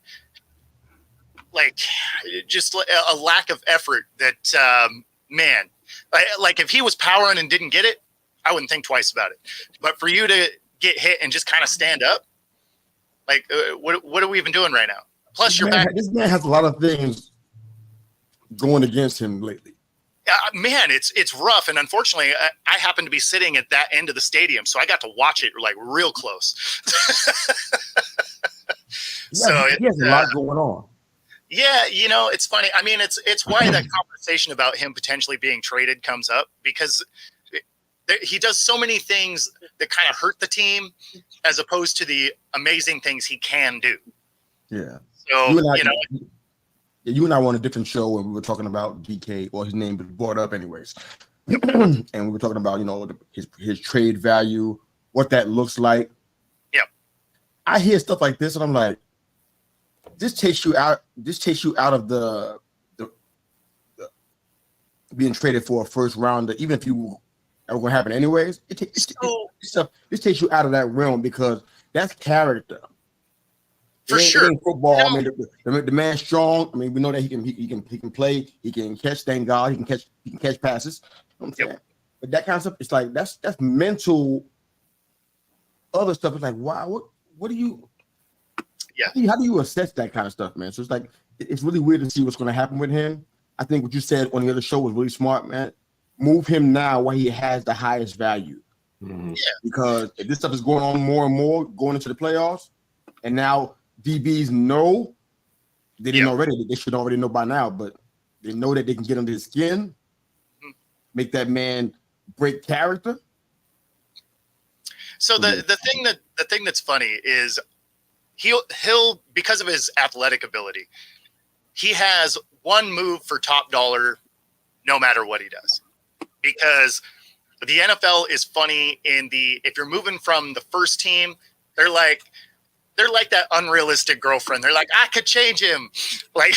like just a lack of effort that, man, like if he was powering and didn't get it, I wouldn't think twice about it. But for you to get hit and just kind of stand up, like what are we even doing right now? Plus your back. This man has a lot of things going against him lately. Man, it's rough. And unfortunately, I happen to be sitting at that end of the stadium, so I got to watch it like real close. So he has a lot going on. Yeah, it's funny. I mean, it's why that conversation about him potentially being traded comes up, because he does so many things that kind of hurt the team as opposed to the amazing things he can do. Yeah. So, you and I were on a different show when we were talking about DK, or his name was brought up anyways. And we were talking about, his trade value, what that looks like. Yep. I hear stuff like this and I'm like, this takes you out of the being traded for a first rounder, even if you are going to happen anyways. This takes you out of that realm, because that's character. For sure. Football. I mean, the man's strong. I mean, we know that he can play. He can catch. Thank God, he can catch passes. You know what I'm saying? But that kind of stuff, it's like that's mental. Other stuff is like, wow, what do you? Yeah. How do you assess that kind of stuff, man? So it's like it's really weird to see what's going to happen with him. I think what you said on the other show was really smart, man. Move him now while he has the highest value. Mm-hmm. Yeah. Because if this stuff is going on more and more going into the playoffs, and now DBs know, they didn't already, they should already know by now, but they know that they can get under his skin, make that man break character. So the thing that's funny is he'll because of his athletic ability, he has one move for top dollar no matter what he does. Because the NFL is funny if you're moving from the first team, they're like that unrealistic girlfriend. They're like, I could change him. Like,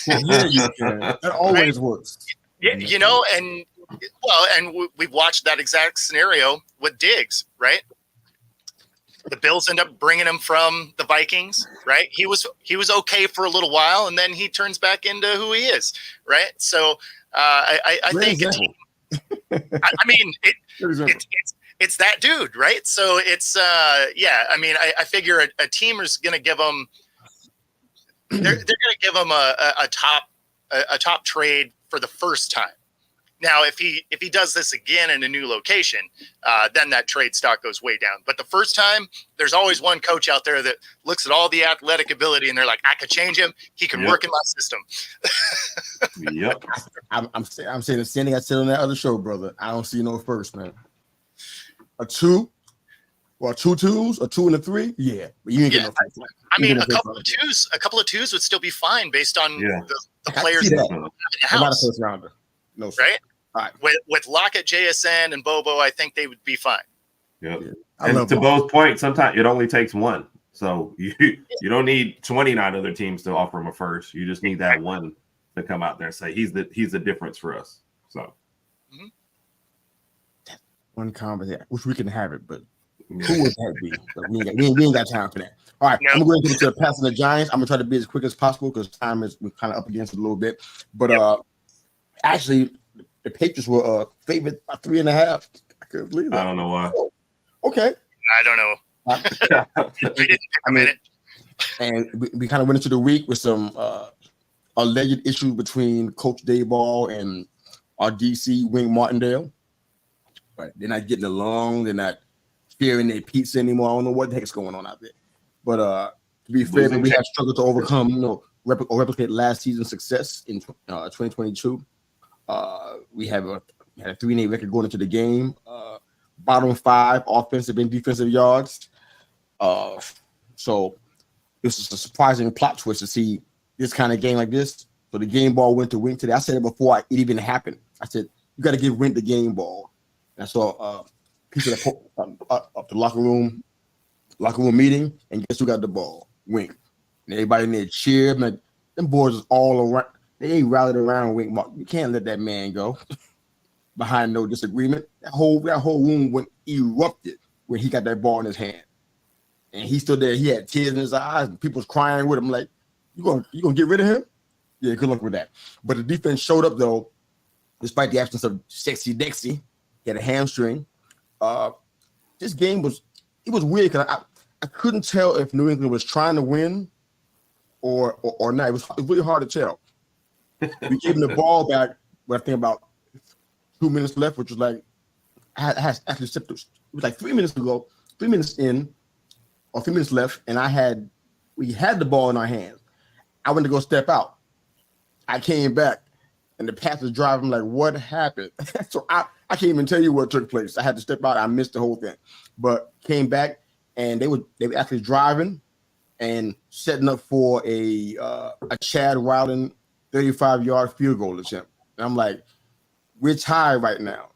yeah, you can. That always works. Yeah, and we've watched that exact scenario with Diggs, right? The Bills end up bringing him from the Vikings, right? He was okay for a little while, and then he turns back into who he is, right? So I think I mean it's that dude, right? So it's I mean I figure a team is going to give him they're going to give him a top trade for the first time. Now, if he does this again in a new location, then that trade stock goes way down. But the first time, there's always one coach out there that looks at all the athletic ability and they're like, I could change him. He can work in my system. Yep. I'm saying the same thing I said on that other show, brother. I don't see no first, man. A 2, or 2 2s, a 2 and a 3. Yeah, but you ain't getting no first. I mean, a couple of twos would still be fine based on the players in the house. Not a first rounder. No, sir. Right? All right. With Lockett, JSN, and Bobo, I think they would be fine. Yep. And to both points, sometimes it only takes one. So you don't need 29 other teams to offer him a first. You just need that one to come out there and say he's the difference for us. So one conversation, which we can have it, but who would that be? But we ain't got time for that. All right, I'm going to get into passing the Giants. I'm gonna try to be as quick as possible because we're kind of up against it a little bit. But actually, the Patriots were favored by 3.5. I couldn't believe that. I don't know why. Okay. I don't know. I didn't pick them in it. And we kind of went into the week with some alleged issues between Coach Dayball and our DC, Wink Martindale. Right. They're not getting along. They're not sharing their pizza anymore. I don't know what the heck's going on out there. But to be fair, we have struggled to overcome, replicate last season's success in 2022. We had a 3-8 record going into the game. Bottom 5 offensive and defensive yards. So it was just a surprising plot twist to see this kind of game like this. So the game ball went to Wink today. I said it before it even happened. I said, you got to give Wink the game ball. And I saw a piece of the locker room meeting, and guess who got the ball? Wink. And everybody in there cheered. Man, them boys is all around. They ain't rallied around Wink. You can't let that man go behind no disagreement. That whole room went erupted when he got that ball in his hand. And he stood there. He had tears in his eyes, and people was crying with him. Like, you gonna get rid of him? Yeah, good luck with that. But the defense showed up though, despite the absence of Sexy Dexy. He had a hamstring. This game was weird because I couldn't tell if New England was trying to win or not. It was really hard to tell. We gave him the ball back, but I think about 2 minutes left, which was like I had actually stepped. It was like 3 minutes ago, 3 minutes in, or 3 minutes left, and we had the ball in our hands. I went to go step out. I came back, and the pass was driving. Like, what happened? So I can't even tell you what took place. I had to step out. I missed the whole thing, but came back, and they were actually driving and setting up for a Chad Wilding 35-yard field goal attempt. And I'm like, we're tied right now.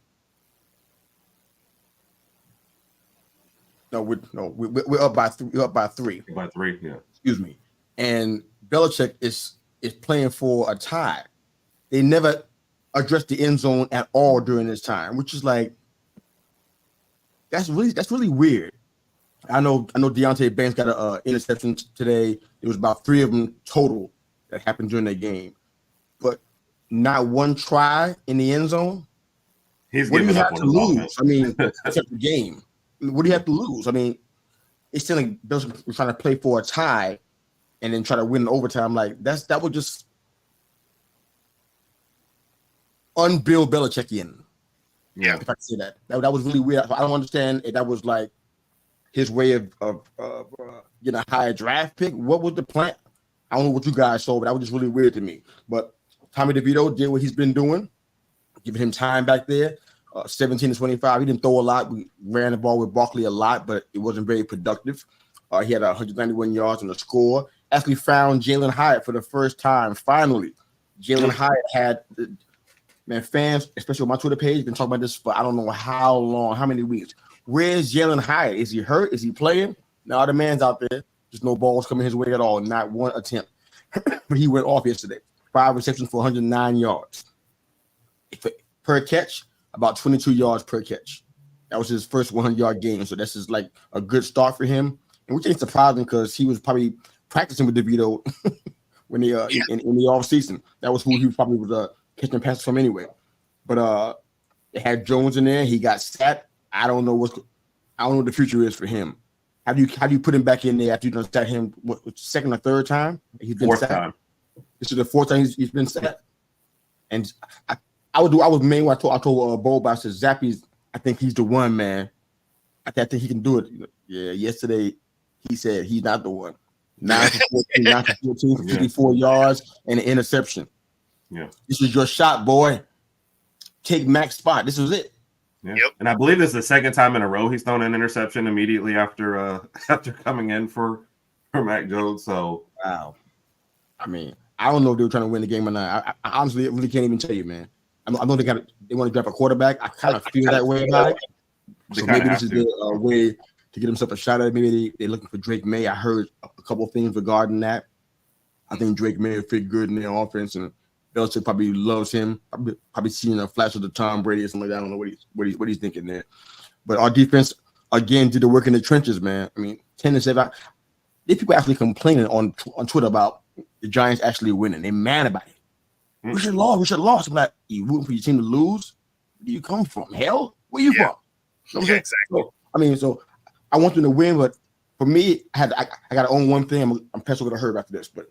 We're up by 3. We're up by 3. By 3, yeah. Excuse me. And Belichick is playing for a tie. They never addressed the end zone at all during this time, which is like that's really weird. I know Deontay Banks got an interception today. It was about 3 of them total that happened during that game, but not one try in the end zone. What do you have to lose? I mean, except the game. What do you have to lose? I mean, it's still like Belichick was trying to play for a tie and then try to win in overtime. Like that was just un-Bill Belichickian. Yeah, if I can say that. That was really weird. I don't understand if that was like his way of getting a higher draft pick. What was the plan? I don't know what you guys saw, but that was just really weird to me. But Tommy DeVito did what he's been doing, giving him time back there. 17 to 25. He didn't throw a lot. We ran the ball with Barkley a lot, but it wasn't very productive. He had 191 yards on the score. Actually found Jalen Hyatt for the first time. Finally, Jalen Hyatt had, fans, especially on my Twitter page, been talking about this for I don't know how long, how many weeks. Where's Jalen Hyatt? Is he hurt? Is he playing? No, the man's out there. Just no balls coming his way at all. Not one attempt. But he went off yesterday. 5 receptions for 109 yards. Per catch, about 22 yards per catch. That was his first 100-yard game. So this is like a good start for him. And which ain't surprising because he was probably practicing with DeVito when they in the offseason. That was who he probably was catching passes from anyway. But they had Jones in there. He got sat. I don't know what the future is for him. How do you put him back in there after you done sat him second or third time? He's been fourth sat. time. This is the 4th time he's been sat. And I was main when I told Bo, I said Zappy's. I think he's the one, man. I think he can do it. Yeah, yesterday he said he's not the one. 9 for 14 for 54 yards and an interception. Yeah, this is your shot, boy. Take Mac's spot. This was it. Yeah. Yep. And I believe this is the second time in a row he's thrown an interception immediately after coming in for Mac Jones. So wow. I mean, I don't know if they were trying to win the game or not. I honestly really can't even tell you, man. I know they want to draft a quarterback. I kind of feel that way about it. So maybe this is their way to get himself a shot at it. Maybe they're looking for Drake May. I heard a couple of things regarding that. I think Drake May would fit good in their offense, and Belichick probably loves him. Probably seeing a flash of the Tom Brady or something like that. I don't know what he's thinking there. But our defense again did the work in the trenches, man. I mean, 10-7. There's people actually complaining on Twitter about the Giants actually winning. They're mad about it. We should have lost. We should have lost. I'm like, you rooting for your team to lose? Where do you come from? Hell? Where you from? You know what I'm saying? Exactly. So I want them to win, but for me, I got to own one thing. I'm pencil gonna hurt after this, but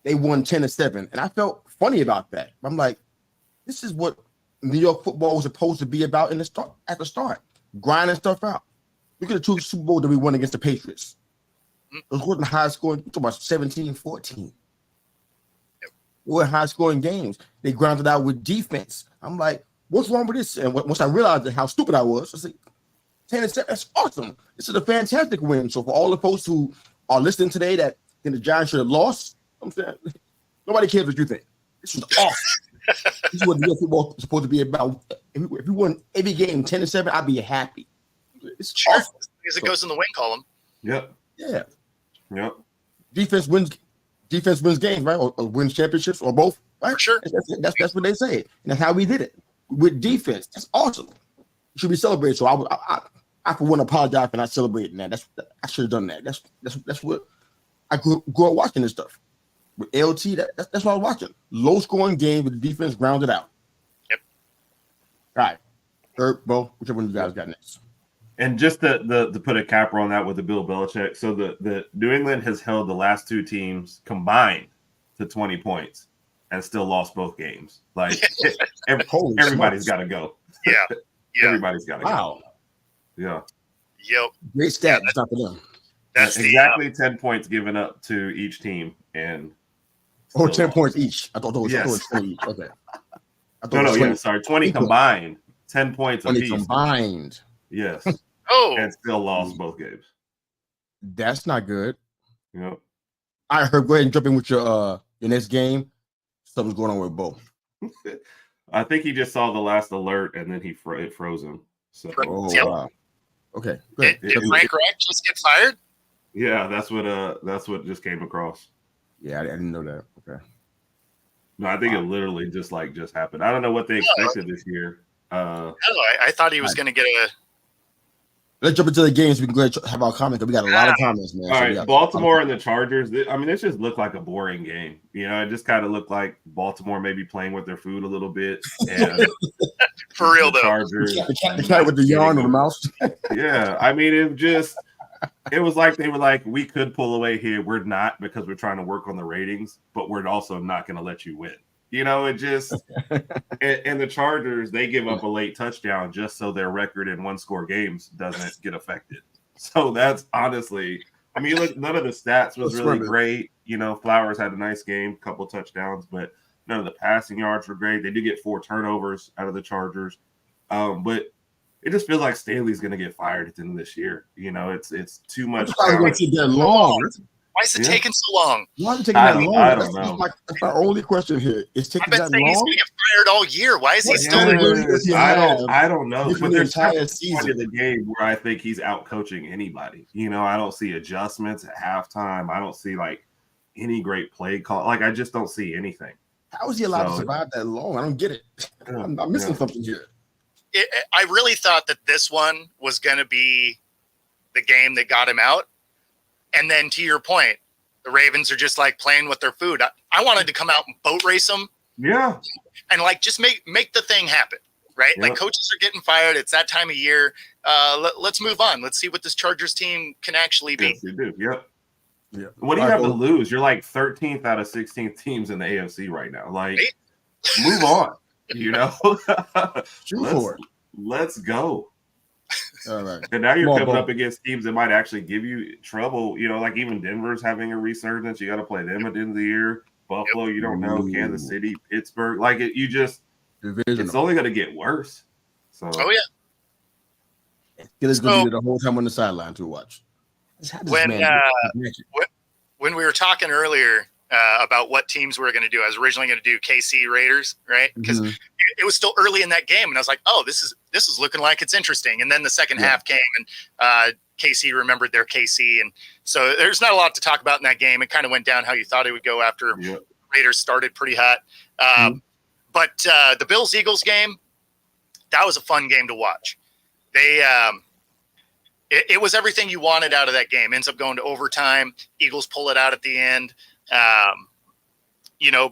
they won 10-7, and I felt funny about that. I'm like, this is what New York football was supposed to be about at the start, grinding stuff out. Look at the 2 Super Bowls that we won against the Patriots. Those weren't high scoring. We're talking about 17-14. We were high scoring games. They grounded out with defense. I'm like, what's wrong with this? And once I realized how stupid I was, I said, 10-7, that's awesome. This is a fantastic win. So for all the folks who are listening today that think the Giants should have lost, I'm saying, nobody cares what you think. This is awesome. This is what New York football is supposed to be about. If we won every game 10-7, I'd be happy. It's awesome. Because it goes in the win column. Yep. Yeah. Yep. Defense wins games, right? Or wins championships, or both, right? For sure. That's what they say. And that's how we did it. With defense. That's awesome. It should be celebrated. So I for one apologize for not celebrating that. I should have done that. That's what I grew up watching this stuff. With LT, that's what I was watching. Low scoring game with the defense grounded out. Yep. All right. Third, Bo, whichever one you guys got next. And just to put a capper on that with the Bill Belichick, so the New England has held the last 2 teams combined to 20 points and still lost both games. Like everybody's got to go. Yeah. Everybody's got to go. Yeah. Yep. Great stat. That's not for them. That's exactly 10 points given up to each team, and 10 points each. I thought it was 20 each. Okay. No, sorry, 20 combined, 10 points 20 apiece. Combined. Yes. and still lost both games. That's not good. Yep. All right, Herb, go ahead and jump in with your next game. Something's going on with Bo. I think he just saw the last alert and then it froze him. So wow. Okay. Did Frank Reich just get fired? Yeah, that's what just came across. Yeah, I didn't know that. Okay. No, I think it literally just happened. I don't know what they expected this year. I thought he was going to get a. Let's jump into the games. We can go ahead and have our comments. We got a lot of comments, man. All right, Baltimore and the Chargers. I mean, it just looked like a boring game. You know, it just kind of looked like Baltimore maybe playing with their food a little bit. And for real, though. Chargers, the cat with the yarn in the mouth. Yeah, I mean, it was like they were like, we could pull away here. We're not, because we're trying to work on the ratings, but we're also not going to let you win. You know, it just and the Chargers, they give up a late touchdown just so their record in 1-score games doesn't get affected. So that's honestly, I mean, look, none of the stats was really great. You know, Flowers had a nice game, couple touchdowns, but none of the passing yards were great. They did get 4 turnovers out of the Chargers, but it just feels like Staley's going to get fired at the end of this year. You know, it's too much. Why is it taking so long? Why is it taking that long? I don't know. That's my only question here. It's taking that long. He's going to get fired all year. Why is he still there? I don't know. But there's entire season in the game where I think he's out coaching anybody. You know, I don't see adjustments at halftime. I don't see like any great play call. Like, I just don't see anything. How is he allowed to survive that long? I don't get it. I'm missing something here. I really thought that this one was going to be the game that got him out. And then to your point, the Ravens are just like playing with their food. I wanted to come out and boat race them. Yeah. And like just make the thing happen, right? Yep. Like coaches are getting fired. It's that time of year. Let's move on. Let's see what this Chargers team can actually be. Yes, you do. Yep. Yeah. What do you have to lose? You're like 13th out of 16 teams in the AFC right now. Like, move on. You know, let's go. All right. And now you're coming up against teams that might actually give you trouble. You know, like even Denver's having a resurgence. You got to play them at the end of the year. Buffalo, you don't know. Kansas City, Pittsburgh. Like it's only going to get worse. So, it's going to be the whole time on the sideline to watch. When we were talking earlier about what teams we were going to do, I was originally going to do KC Raiders, right? Because it was still early in that game, and I was like, "Oh, this is looking like it's interesting." And then the second half came, and KC remembered their KC, and so there's not a lot to talk about in that game. It kind of went down how you thought it would go after Raiders started pretty hot. But the Bills-Eagles game, that was a fun game to watch. They it was everything you wanted out of that game. Ends up going to overtime. Eagles pull it out at the end.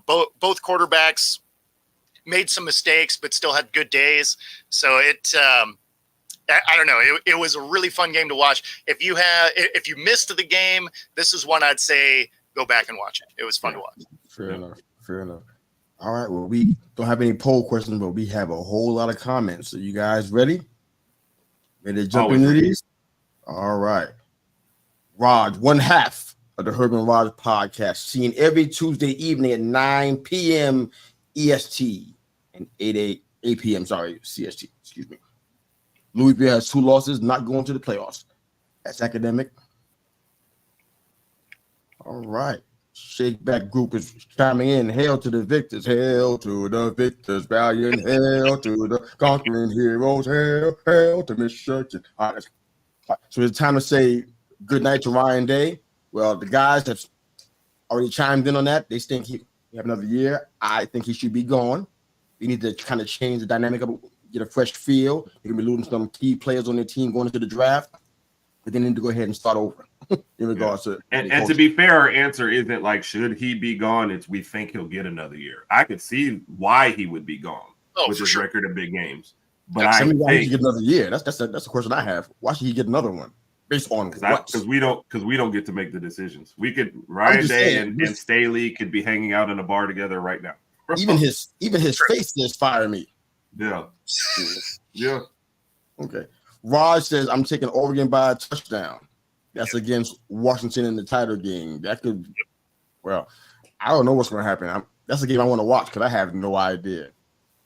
both quarterbacks made some mistakes, but still had good days. So I don't know. It was a really fun game to watch. If you missed the game, this is one I'd say go back and watch it. It was fun to watch. Fair enough. All right. Well, we don't have any poll questions, but we have a whole lot of comments. So you guys ready? Ready to jump into these? All right. Raj, one half of the Herb and Raj podcast, seen every Tuesday evening at 9 p.m. EST and 8 p.m. CST. Excuse me. Louisville has 2 losses, not going to the playoffs. That's academic. All right. Shake Back Group is chiming in. Hail to the victors. Hail to the victors. Valiant. Hail to the conquering heroes. Hail to Miss Churchill. All right. So it's time to say good night to Ryan Day. Well, the guys have already chimed in on that. They think he have another year. I think he should be gone. We need to kind of change the dynamic of it, get a fresh feel. They're going to be losing some key players on their team going into the draft. But they need to go ahead and start over in regards to. And to be fair, our answer isn't like, should he be gone? It's we think he'll get another year. I could see why he would be gone with his record of big games. But I think why he should get another year. That's a question I have. Why should he get another one? Based on what? Because we don't get to make the decisions. We could Ryan Day and Staley could be hanging out in a bar together right now. Even his face says fire me. Yeah. Yeah. Okay. Raj says I'm taking Oregon by a touchdown. That's against Washington in the title game. That could, well, I don't know what's going to happen. That's a game I want to watch because I have no idea.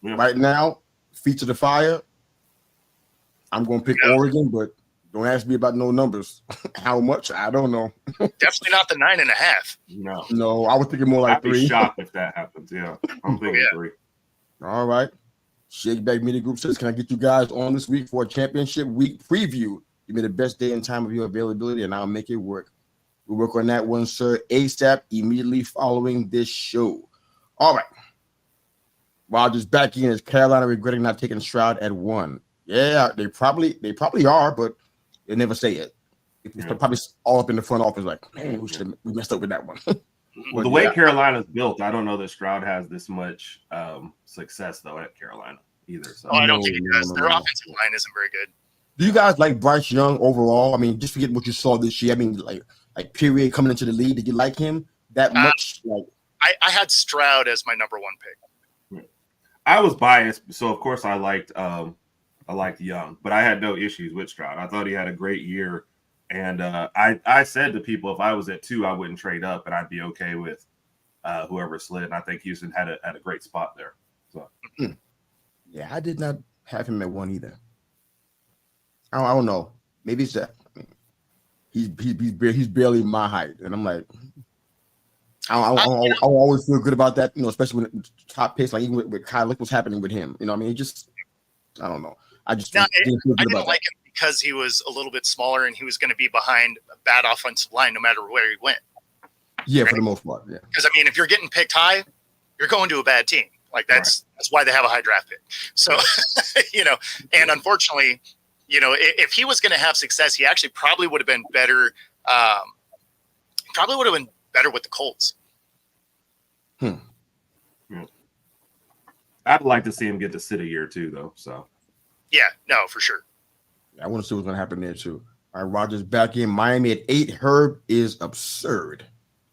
Yeah. Right now, feet to the fire. I'm going to pick Oregon, but don't ask me about no numbers. How much? I don't know. Definitely not the 9.5. No, I was thinking more like 3. I'd be shocked if that happens. Yeah, I'm thinking 3. All right. Shake Back Media Group says, can I get you guys on this week for a championship week preview? Give me the best day and time of your availability, and I'll make it work. We'll work on that one, sir, ASAP, immediately following this show. All right. Rogers back in. Is Carolina regretting not taking Stroud at 1? Yeah, they probably are, but they never say it. It's probably all up in the front office like, man, we messed up with that one. Well, the way Carolina's built, I don't know that Stroud has this much success, though, at Carolina either. So. I don't think he does. Their offensive line isn't very good. Do you guys like Bryce Young overall? I mean, just forget what you saw this year. I mean, like period coming into the league. Did you like him that much? I had Stroud as my number 1 pick. I was biased, so of course I liked Young, but I had no issues with Stroud. I thought he had a great year. And I said to people, if I was at 2, I wouldn't trade up, and I'd be okay with whoever slid. And I think Houston had a great spot there. So, yeah, I did not have him at 1 either. I don't know. Maybe it's that he's barely my height, and I'm like, I always feel good about that, especially when top picks, like even with Kyle, look what's happening with him. I mean, I don't know. I just didn't feel good I didn't about like him because he was a little bit smaller and he was going to be behind a bad offensive line no matter where he went. Yeah, right? For the most part, yeah. Because, I mean, if you're getting picked high, you're going to a bad team. Like, that's why they have a high draft pick. So, and unfortunately, if he was going to have success, he actually probably would have been better. Probably would have been better with the Colts. Yeah. I'd like to see him get to sit a year too, though. So. Yeah, no, for sure. I want to see what's going to happen there too. All right, Rogers back in Miami at 8. Herb is absurd.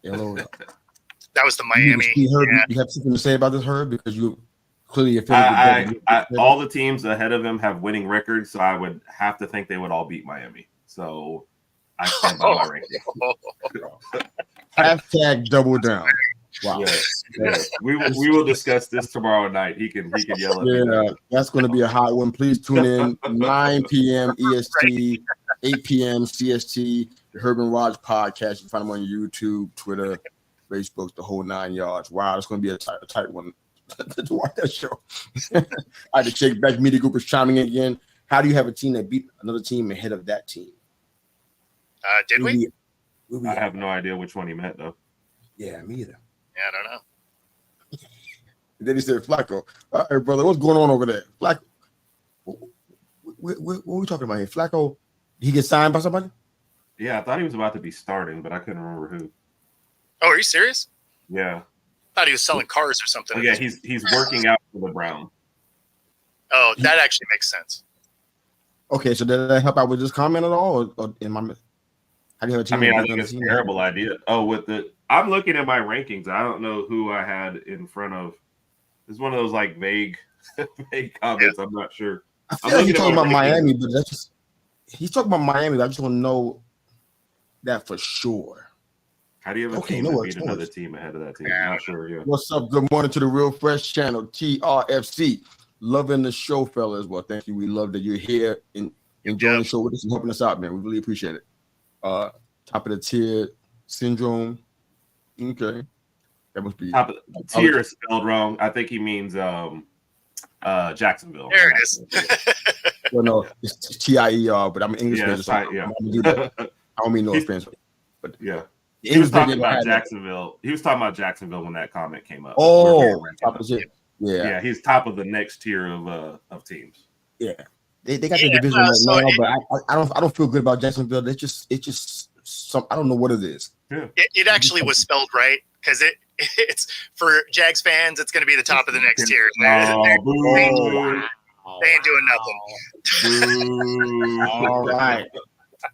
Hello. That was the Miami. Herb, you have something to say about this, Herb, because you clearly affiliated. All the teams ahead of him have winning records, so I would have to think they would all beat Miami. So I stand by my ranking. Hashtag double down. Wow. Yeah. We will discuss this tomorrow night. He can yell at me. Yeah, that's going to be a hot one. Please tune in 9 p.m. EST, 8 p.m. CST, the Herb and Raj podcast. You can find them on YouTube, Twitter, Facebook, the whole 9 yards. Wow, it's going to be a tight one to watch that show. All right, the Shake Back Media Group is chiming in again. How do you have a team that beat another team ahead of that team? Did we? I have no idea which one he meant, though. Yeah, me either. Yeah, I don't know. Then he said, Flacco. All right, brother, what's going on over there? Flacco. What are we talking about here? Flacco, he get signed by somebody? Yeah, I thought he was about to be starting, but I couldn't remember who. Oh, are you serious? Yeah. Thought he was selling cars or something. Oh, yeah, he's working out for the Browns. Oh, that actually makes sense. Okay, so did that help out with this comment at all, or in my? How do you have a team? I mean, I think it's a terrible idea. Oh, I'm looking at my rankings. I don't know who I had in front of. It's one of those like vague comments. Yeah. I'm not sure. I feel like he's talking about Miami, but that's just he's talking about Miami. But I just want to know that for sure. How do you have a team that beat another team ahead of that team? I'm not sure. Yeah. What's up? Good morning to the Real Fresh channel, TRFC. Loving the show, fellas. Well, thank you. We love that you're here and enjoying the show with us and helping us out, man. We really appreciate it. Top of the tier syndrome. Okay. That must be top of the tier is spelled wrong. I think he means Jacksonville. There it is. Well, no, it's TIER, but I'm an English fan. So yeah. I don't mean no offense. But yeah. He was talking about Jacksonville. He was talking about Jacksonville when that comment came up. Oh, yeah. He's top of the next tier of teams. Yeah, they got the division right now, but I don't feel good about Jacksonville. It's just some, I don't know what it is. Yeah. It actually was spelled right because it's for Jags fans. It's going to be the top of the next tier. They ain't doing nothing. All right.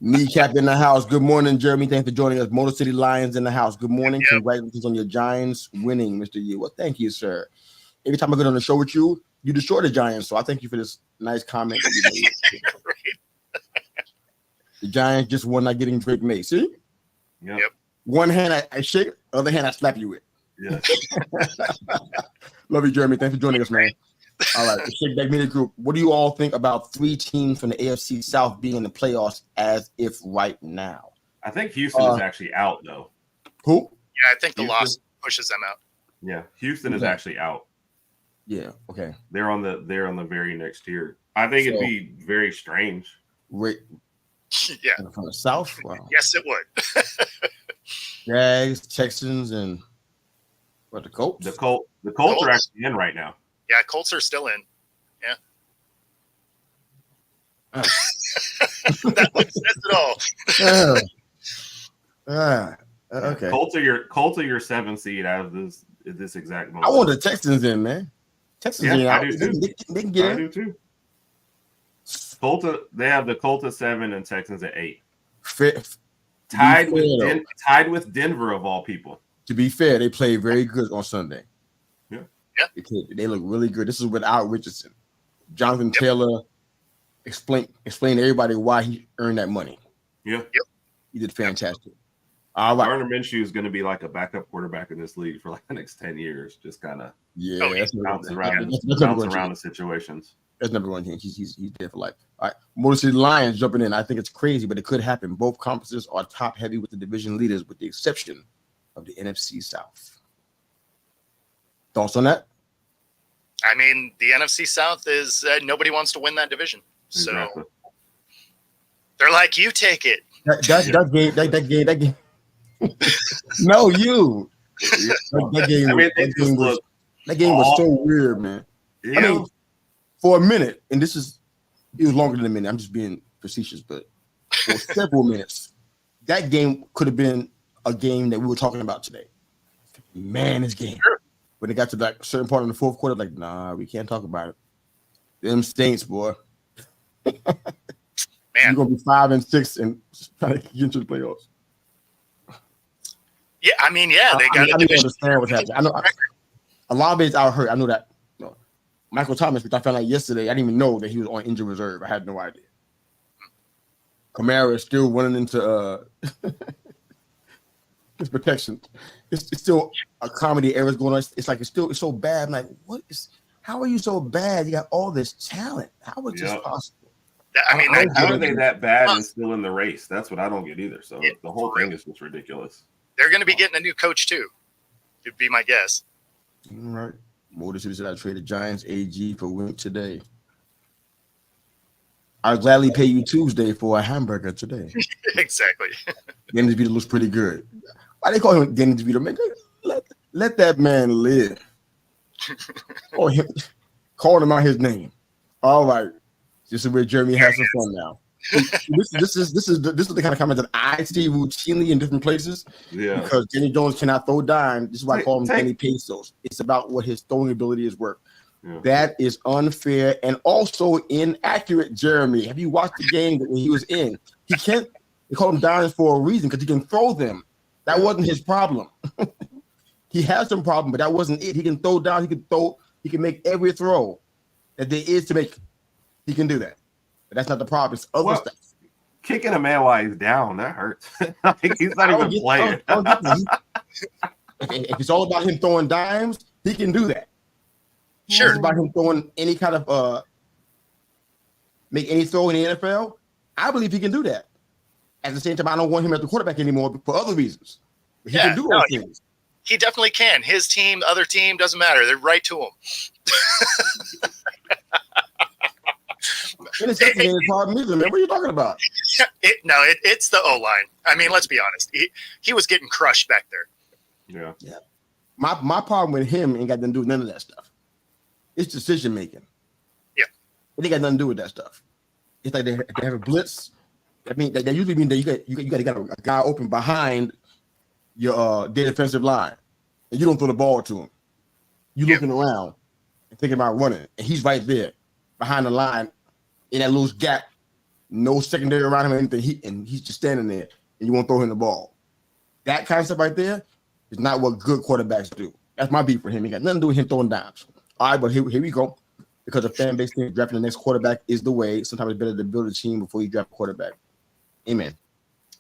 Kneecap in the house. Good morning, Jeremy. Thanks for joining us. Motor City Lions in the house. Good morning. Yep. Congratulations on your Giants winning, Mr. Yu. Well, thank you, sir. Every time I get on the show with you, you destroy the Giants. So I thank you for this nice comment that you made. Right. The Giants just won not getting Drake May. See? Yep. One hand I shake, other hand I slap you with. Yeah. Love you, Jeremy. Thanks for joining us, man. All right, the Shake Back Media Group. What do you all think about 3 teams from the AFC South being in the playoffs as if right now? I think Houston is actually out, though. Who? Yeah, I think the loss pushes them out. Yeah, Houston is actually out. Yeah. Okay. They're on the very next tier. I think it'd be very strange. Wait. Yeah. From the South. Wow. Yes, it would. Jags, Texans, and what the Colts? The Colts are actually in right now. Yeah, Colts are still in. Yeah. That makes sense at all. Okay. Colts are your 7th seed out of this exact moment. I want the Texans in, man. Texans in. I do too. They can get in. I do too. They have the Colts at 7 and Texans at 8. Tied with Denver of all people. To be fair, they played very good on Sunday. Yeah. They look really good. This is without Richardson. Jonathan Taylor explained to everybody why he earned that money. Yeah. Yep. He did fantastic. All right. Gardner Minshew is going to be like a backup quarterback in this league for like the next 10 years. Just kind of bounce around the situations. That's number one thing. He's there for life. All right. Motor City Lions jumping in. I think it's crazy, but it could happen. Both conferences are top heavy with the division leaders, with the exception of the NFC South. Thoughts on that? I mean, the NFC South is nobody wants to win that division, so they're like, "You take it." That game. No, you. That game was so weird, man. Yeah. I mean, for a minute, and it was longer than a minute. I'm just being facetious, but for several minutes, that game could have been a game that we were talking about today. Man, this game. Sure. When it got to that certain part in the fourth quarter, like, nah, we can't talk about it. Them Saints, boy. Man, you're gonna be 5-6 and trying to get into the playoffs. Yeah, I mean, they got. I didn't understand what's happening. I know a lot of it's out hurt. I know that. Michael Thomas, which I found out yesterday, I didn't even know that he was on injured reserve. I had no idea. Kamara is still running into his protection. It's still a comedy errors going on. It's like it's so bad. I'm like, how are you so bad? You got all this talent. How is this possible? I mean, how are they that bad and still in the race? That's what I don't get either. So the whole thing is just ridiculous. They're going to be getting a new coach too. Would be my guess. All right. Motor City said I traded Giants AG for Wink today. I'll gladly pay you Tuesday for a hamburger today. Exactly. Dennis DeVito looks pretty good. Why they call him Dennis DeVito? Man, let that man live. Call him out his name. All right. This is where Jeremy has some fun now. This is the kind of comment that I see routinely in different places. Yeah. Because Danny Jones cannot throw dime. This is why I call him Danny Pesos. It's about what his throwing ability is worth. Yeah. That is unfair and also inaccurate, Jeremy. Have you watched the game that he was in? He can't. They call him dimes for a reason because he can throw them. That wasn't his problem. He has some problem, but that wasn't it. He can throw down. He can throw. He can make every throw that there is to make. He can do that. But that's not the problem. It's other stuff. Kicking a man while he's down, that hurts. He's not even playing. If it's all about him throwing dimes, he can do that. Sure. It's about him throwing any kind of make any throw in the NFL. I believe he can do that. At the same time, I don't want him as the quarterback anymore for other reasons. But he can do those things. He definitely can. His team, other team, doesn't matter. They're right to him. Interception ain't a problem either, man. What are you talking about? It's the O-line. I mean, let's be honest. He was getting crushed back there. Yeah. My problem with him ain't got nothing to do with none of that stuff. It's decision making. Yeah. It ain't got nothing to do with that stuff. It's like they have a blitz. I mean, that usually means that you got a guy open behind your defensive line, and you don't throw the ball to him. You looking around and thinking about running, and he's right there behind the line in that loose gap, no secondary around him or anything. He's just standing there, and you won't throw him the ball. That kind of stuff right there is not what good quarterbacks do. That's my beef for him. He got nothing to do with him throwing dimes. All right, but here we go. Because the fan base thinks drafting the next quarterback is the way. Sometimes it's better to build a team before you draft a quarterback. Amen.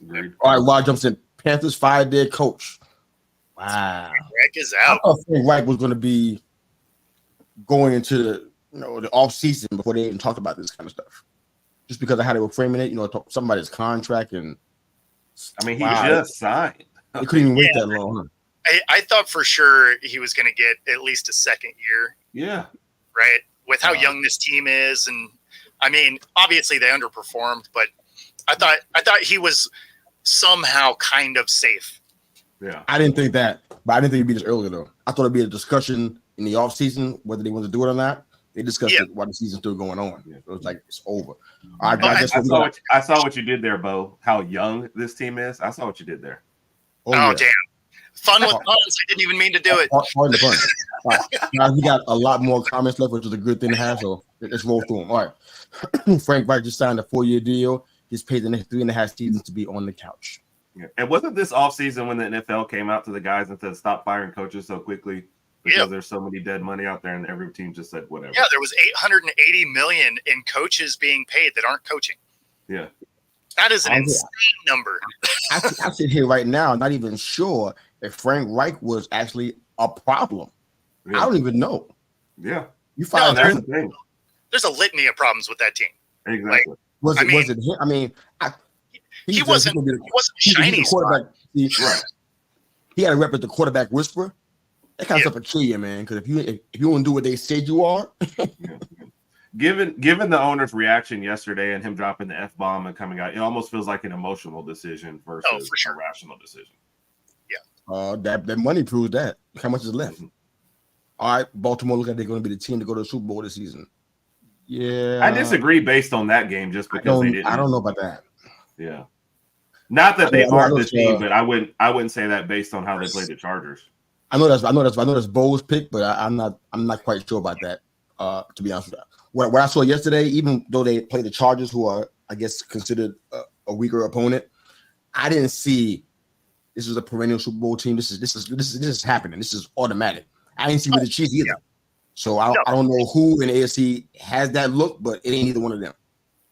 Agreed. All right, Rod jumps in. Panthers fired their coach. Wow. Frank is out. I thought Frank Reich was going to be going into the off season before they even talked about this kind of stuff. Just because of how they were framing it, something about his contract and. I mean, he just signed. He couldn't even wait that long. Huh? I thought for sure he was going to get at least a second year. Yeah. Right. With how young this team is, and I mean, obviously they underperformed, but I thought he was somehow kind of safe. Yeah. I didn't think that, but I didn't think it'd be this early though. I thought it'd be a discussion in the offseason whether they want to do it or not. They discussed it while the season's still going on. Yeah. So it was like it's over. I saw what you did there, Bo. How young this team is. I saw what you did there. Oh damn. Fun with puns. I didn't even mean to do it. Pardon the pun. All right. Now we got a lot more comments left, which is a good thing to have. So let's roll through them. All right. Frank Reich just signed a 4-year deal. He's paid the next 3.5 seasons to be on the couch. Yeah. And wasn't this offseason when the NFL came out to the guys and said stop firing coaches so quickly because there's so many dead money out there and every team just said whatever? Yeah, there was $880 million in coaches being paid that aren't coaching. Yeah. That is an insane number. I sit here right now, not even sure if Frank Reich was actually a problem. Yeah. I don't even know. Yeah. You find there's a litany of problems with that team. Exactly. Was it him? I mean, he wasn't shiny quarterback. He had a rep as the quarterback whisperer. That kind of stuff will kill you, man. Because if you don't do what they said you are. Given the owner's reaction yesterday and him dropping the F-bomb and coming out, it almost feels like an emotional decision versus a rational decision. Yeah. That money proves that. How much is left? Mm-hmm. All right, Baltimore look like they're going to be the team to go to the Super Bowl this season. Yeah. I disagree based on that game just because they didn't. I don't know about that. Yeah. Not that they aren't the team, but I wouldn't say that based on how they played the Chargers. I know that's Bo's pick, but I'm not quite sure about that. To be honest with you. What I saw yesterday, even though they played the Chargers, who are, I guess, considered a weaker opponent, I didn't see this was a perennial Super Bowl team. This is happening. This is automatic. I didn't see with the Chiefs either. So I don't know who in the AFC has that look, but it ain't either one of them.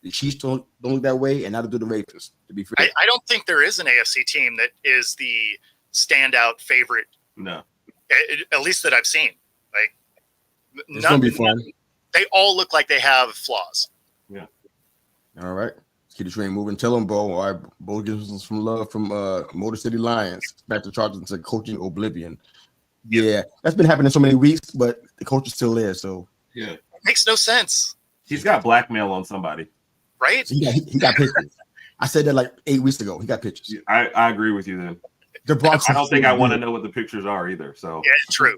The Chiefs don't look that way, and neither do the Ravens. To be fair, I don't think there is an AFC team that is the standout favorite. No, at least that I've seen. Like, it's gonna be fun. They all look like they have flaws. Yeah. All right. Let's keep the train moving. Tell them, Bo. All right. Bo gives us some love from Motor City Lions. Back to Chargers into coaching oblivion. Yeah. That's been happening so many weeks, but the coach is still there. So yeah. It makes no sense. He's got blackmail on somebody. Right? He got pictures. I said that like 8 weeks ago. He got pictures. I agree with you then. I don't think I want to know what the pictures are either. So yeah, true.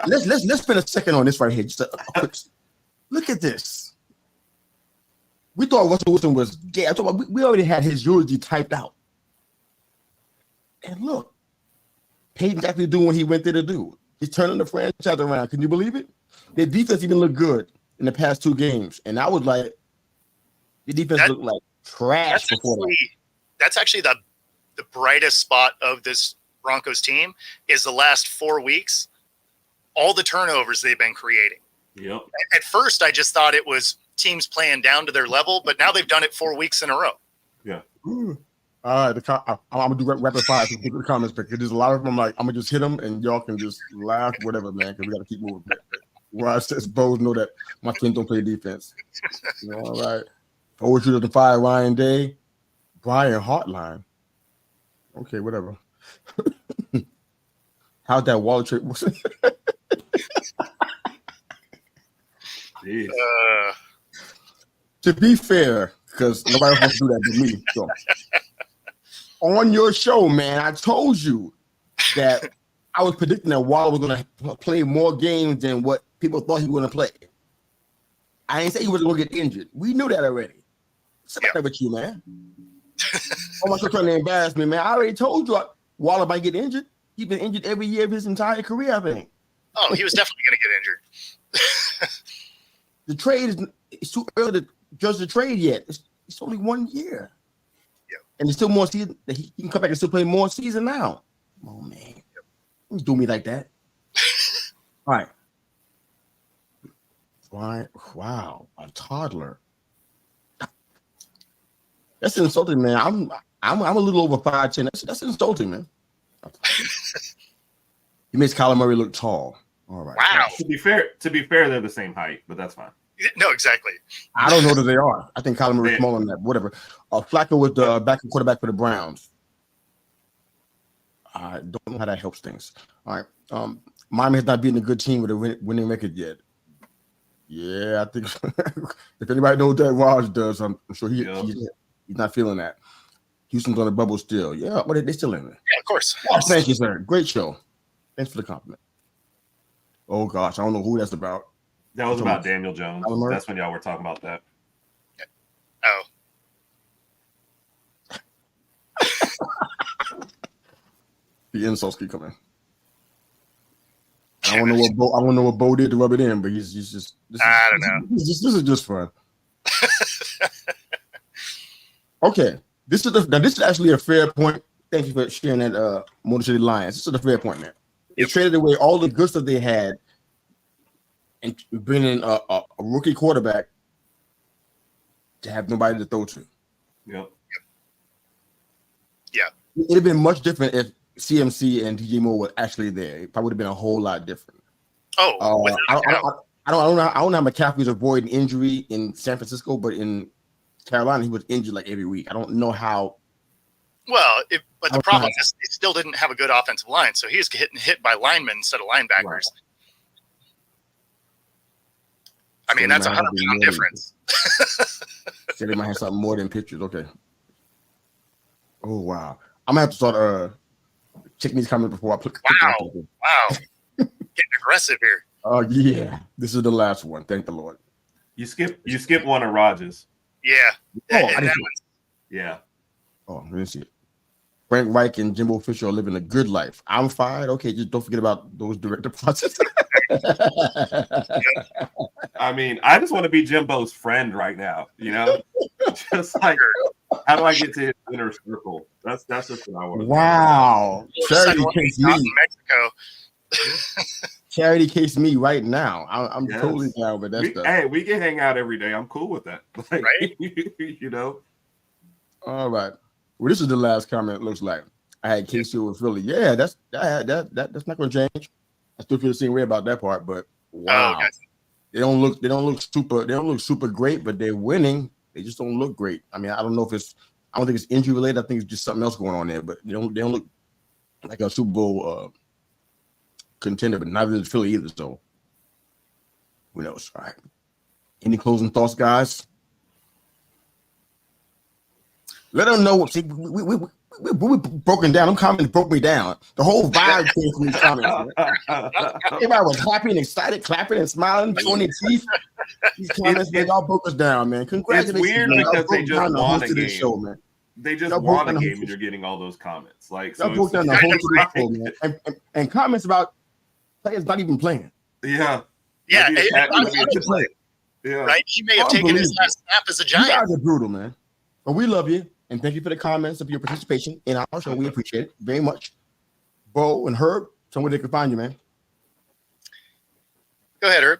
Let's spend a second on this right here. Just a quick look at this. We thought Russell Wilson was gay. I thought we already had his eulogy typed out. And look, Peyton's actually doing what he went there to do. He's turning the franchise around. Can you believe it? Their defense even looked good in the past 2 games. And I was like, the defense looked like trash before that. That's actually the brightest spot of this Broncos team is the last 4 weeks, all the turnovers they've been creating. Yep. At first, I just thought it was teams playing down to their level, but now they've done it 4 weeks in a row. Yeah. Ooh. All right, I'm gonna do rapid fire to the comments because there's a lot of them. I'm gonna just hit them and y'all can just laugh, whatever, man. Because we gotta keep moving. Where I says Bows know that my team don't play defense. All right. Forward 2005, Ryan Day, Brian Hartline. Okay, whatever. How's that Wall Street? To be fair, because nobody else wants to do that but me. So. On your show, man, I told you that I was predicting that Waller was going to play more games than what people thought he was going to play. I didn't say he was going to get injured. We knew that already. What's up with you, man? Oh, my trying to embarrass me, man. I already told you Waller might get injured. He's been injured every year of his entire career, I think. Oh, he was definitely going to get injured. The trade it's too early to judge the trade yet. It's only 1 year. Yeah. And there's still more season. He can come back and still play more season now. Oh, man. Don't do me like that. All right. Wow. A toddler. That's insulting, man. I'm a little over 5'10". That's insulting, man. He makes Kyler Murray look tall. All right. Wow. To be fair, they're the same height, but that's fine. No, exactly. I don't know that they are. I think Kyler Murray's smaller than that. Whatever. Flacco with the backup quarterback for the Browns. I don't know how that helps things. All right. Miami has not beaten a good team with a winning record yet. Yeah, I think if anybody knows that Raj does, I'm sure he's not feeling that. Houston's on the bubble still. Yeah, but they're still in there. Yeah, of course. Oh, thank you, sir. Great show. Thanks for the compliment. Oh, gosh. I don't know who that's about. That was about Daniel Jones. That's when y'all were talking about that. Oh. The insults keep coming. I don't know what Bo did to rub it in, but he's just. I don't know. This is just fun. Okay, this is actually a fair point. Thank you for sharing that. Motor City Lions. This is a fair point, man. They traded away all the good stuff they had and bringing in a rookie quarterback to have nobody to throw to. Yep. Yeah. It'd have been much different if CMC and DJ Moore were actually there. It probably would have been a whole lot different. Oh, I don't know how McCaffrey's avoiding injury in San Francisco, but in Carolina he was injured like every week. I don't know how. Well, but the problem is they still didn't have a good offensive line, so he was getting hit by linemen instead of linebackers. Right. I mean, that's 100-pound difference. So they might have something more than pictures. Okay. Oh wow, I'm gonna have to start checking these comments before I put. Wow, getting aggressive here. Oh yeah, this is the last one. Thank the Lord. You skip one of Rogers. Yeah. Yeah. Oh, let me see it. Frank Reich and Jimbo Fisher are living a good life. I'm fine. Okay, just don't forget about those direct deposits. I mean, I just want to be Jimbo's friend right now. You know, just like, how do I get to his inner circle? That's just what I want. Wow, charity case me. Mexico. Charity case me right now. I'm totally down with that stuff. Hey, we can hang out every day. I'm cool with that. Like, right? You know. All right. Well, this is the last comment. It looks like I had KC with Philly. Yeah, that's not going to change. I still feel the same way about that part. But wow, they don't look super great, but they're winning. They just don't look great. I mean, I don't think it's injury related. I think it's just something else going on there. But they don't look like a Super Bowl contender. But neither is Philly either. So who knows? All right. Any closing thoughts, guys? Let them know. See, we broken down. Them comments broke me down. The whole vibe came from these comments. Everybody was happy and excited, clapping and smiling, showing their teeth. These comments, man, y'all broke us down, man. Congratulations. It's weird man. because Y'all they broke just down the won host a of this game. show, man. They just Y'all won broke a down the game, host and you're getting all those comments. Like, Y'all so broke down the it's host of like, this show, man. And comments about players not even playing. yeah, Yeah, Maybe it- it's yeah. right? He may have taken his last snap as a You Giant. guys are brutal, man. But we love you. And thank you for the comments of your participation in our show. We appreciate it very much. Bo and Herb, somewhere they can find you, man. Go ahead, Herb.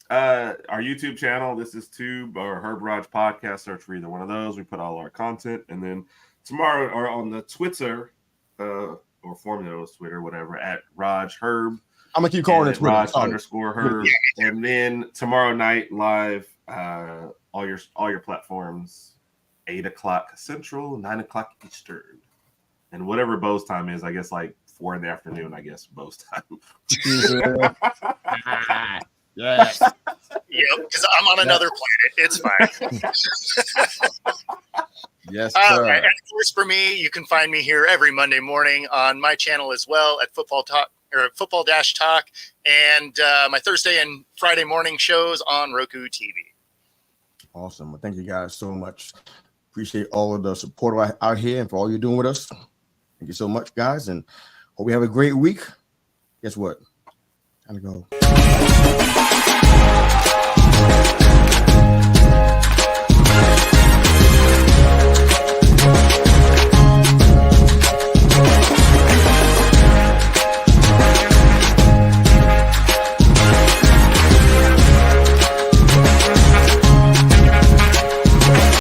Our YouTube channel, this is Tube or Herb Raj Podcast. Search for either one of those. We put all our content. And then tomorrow, or on the Twitter, or formerly known as Twitter, whatever, at Raj Herb. I'm gonna keep calling it Twitter. Raj _ Herb. And then tomorrow night live, all your platforms, 8:00 Central, 9:00 Eastern, and whatever Bo's time is. I guess like 4 in the afternoon. I guess Bo's time. Yes. Yep, because I'm on another planet. It's fine. Yes, And of course, for me, you can find me here every Monday morning on my channel as well at Football Talk or Football Talk, and my Thursday and Friday morning shows on Roku TV. Awesome. Well, thank you guys so much. Appreciate all of the support out here and for all you're doing with us. Thank you so much, guys, and hope we have a great week. Guess what? Time to go.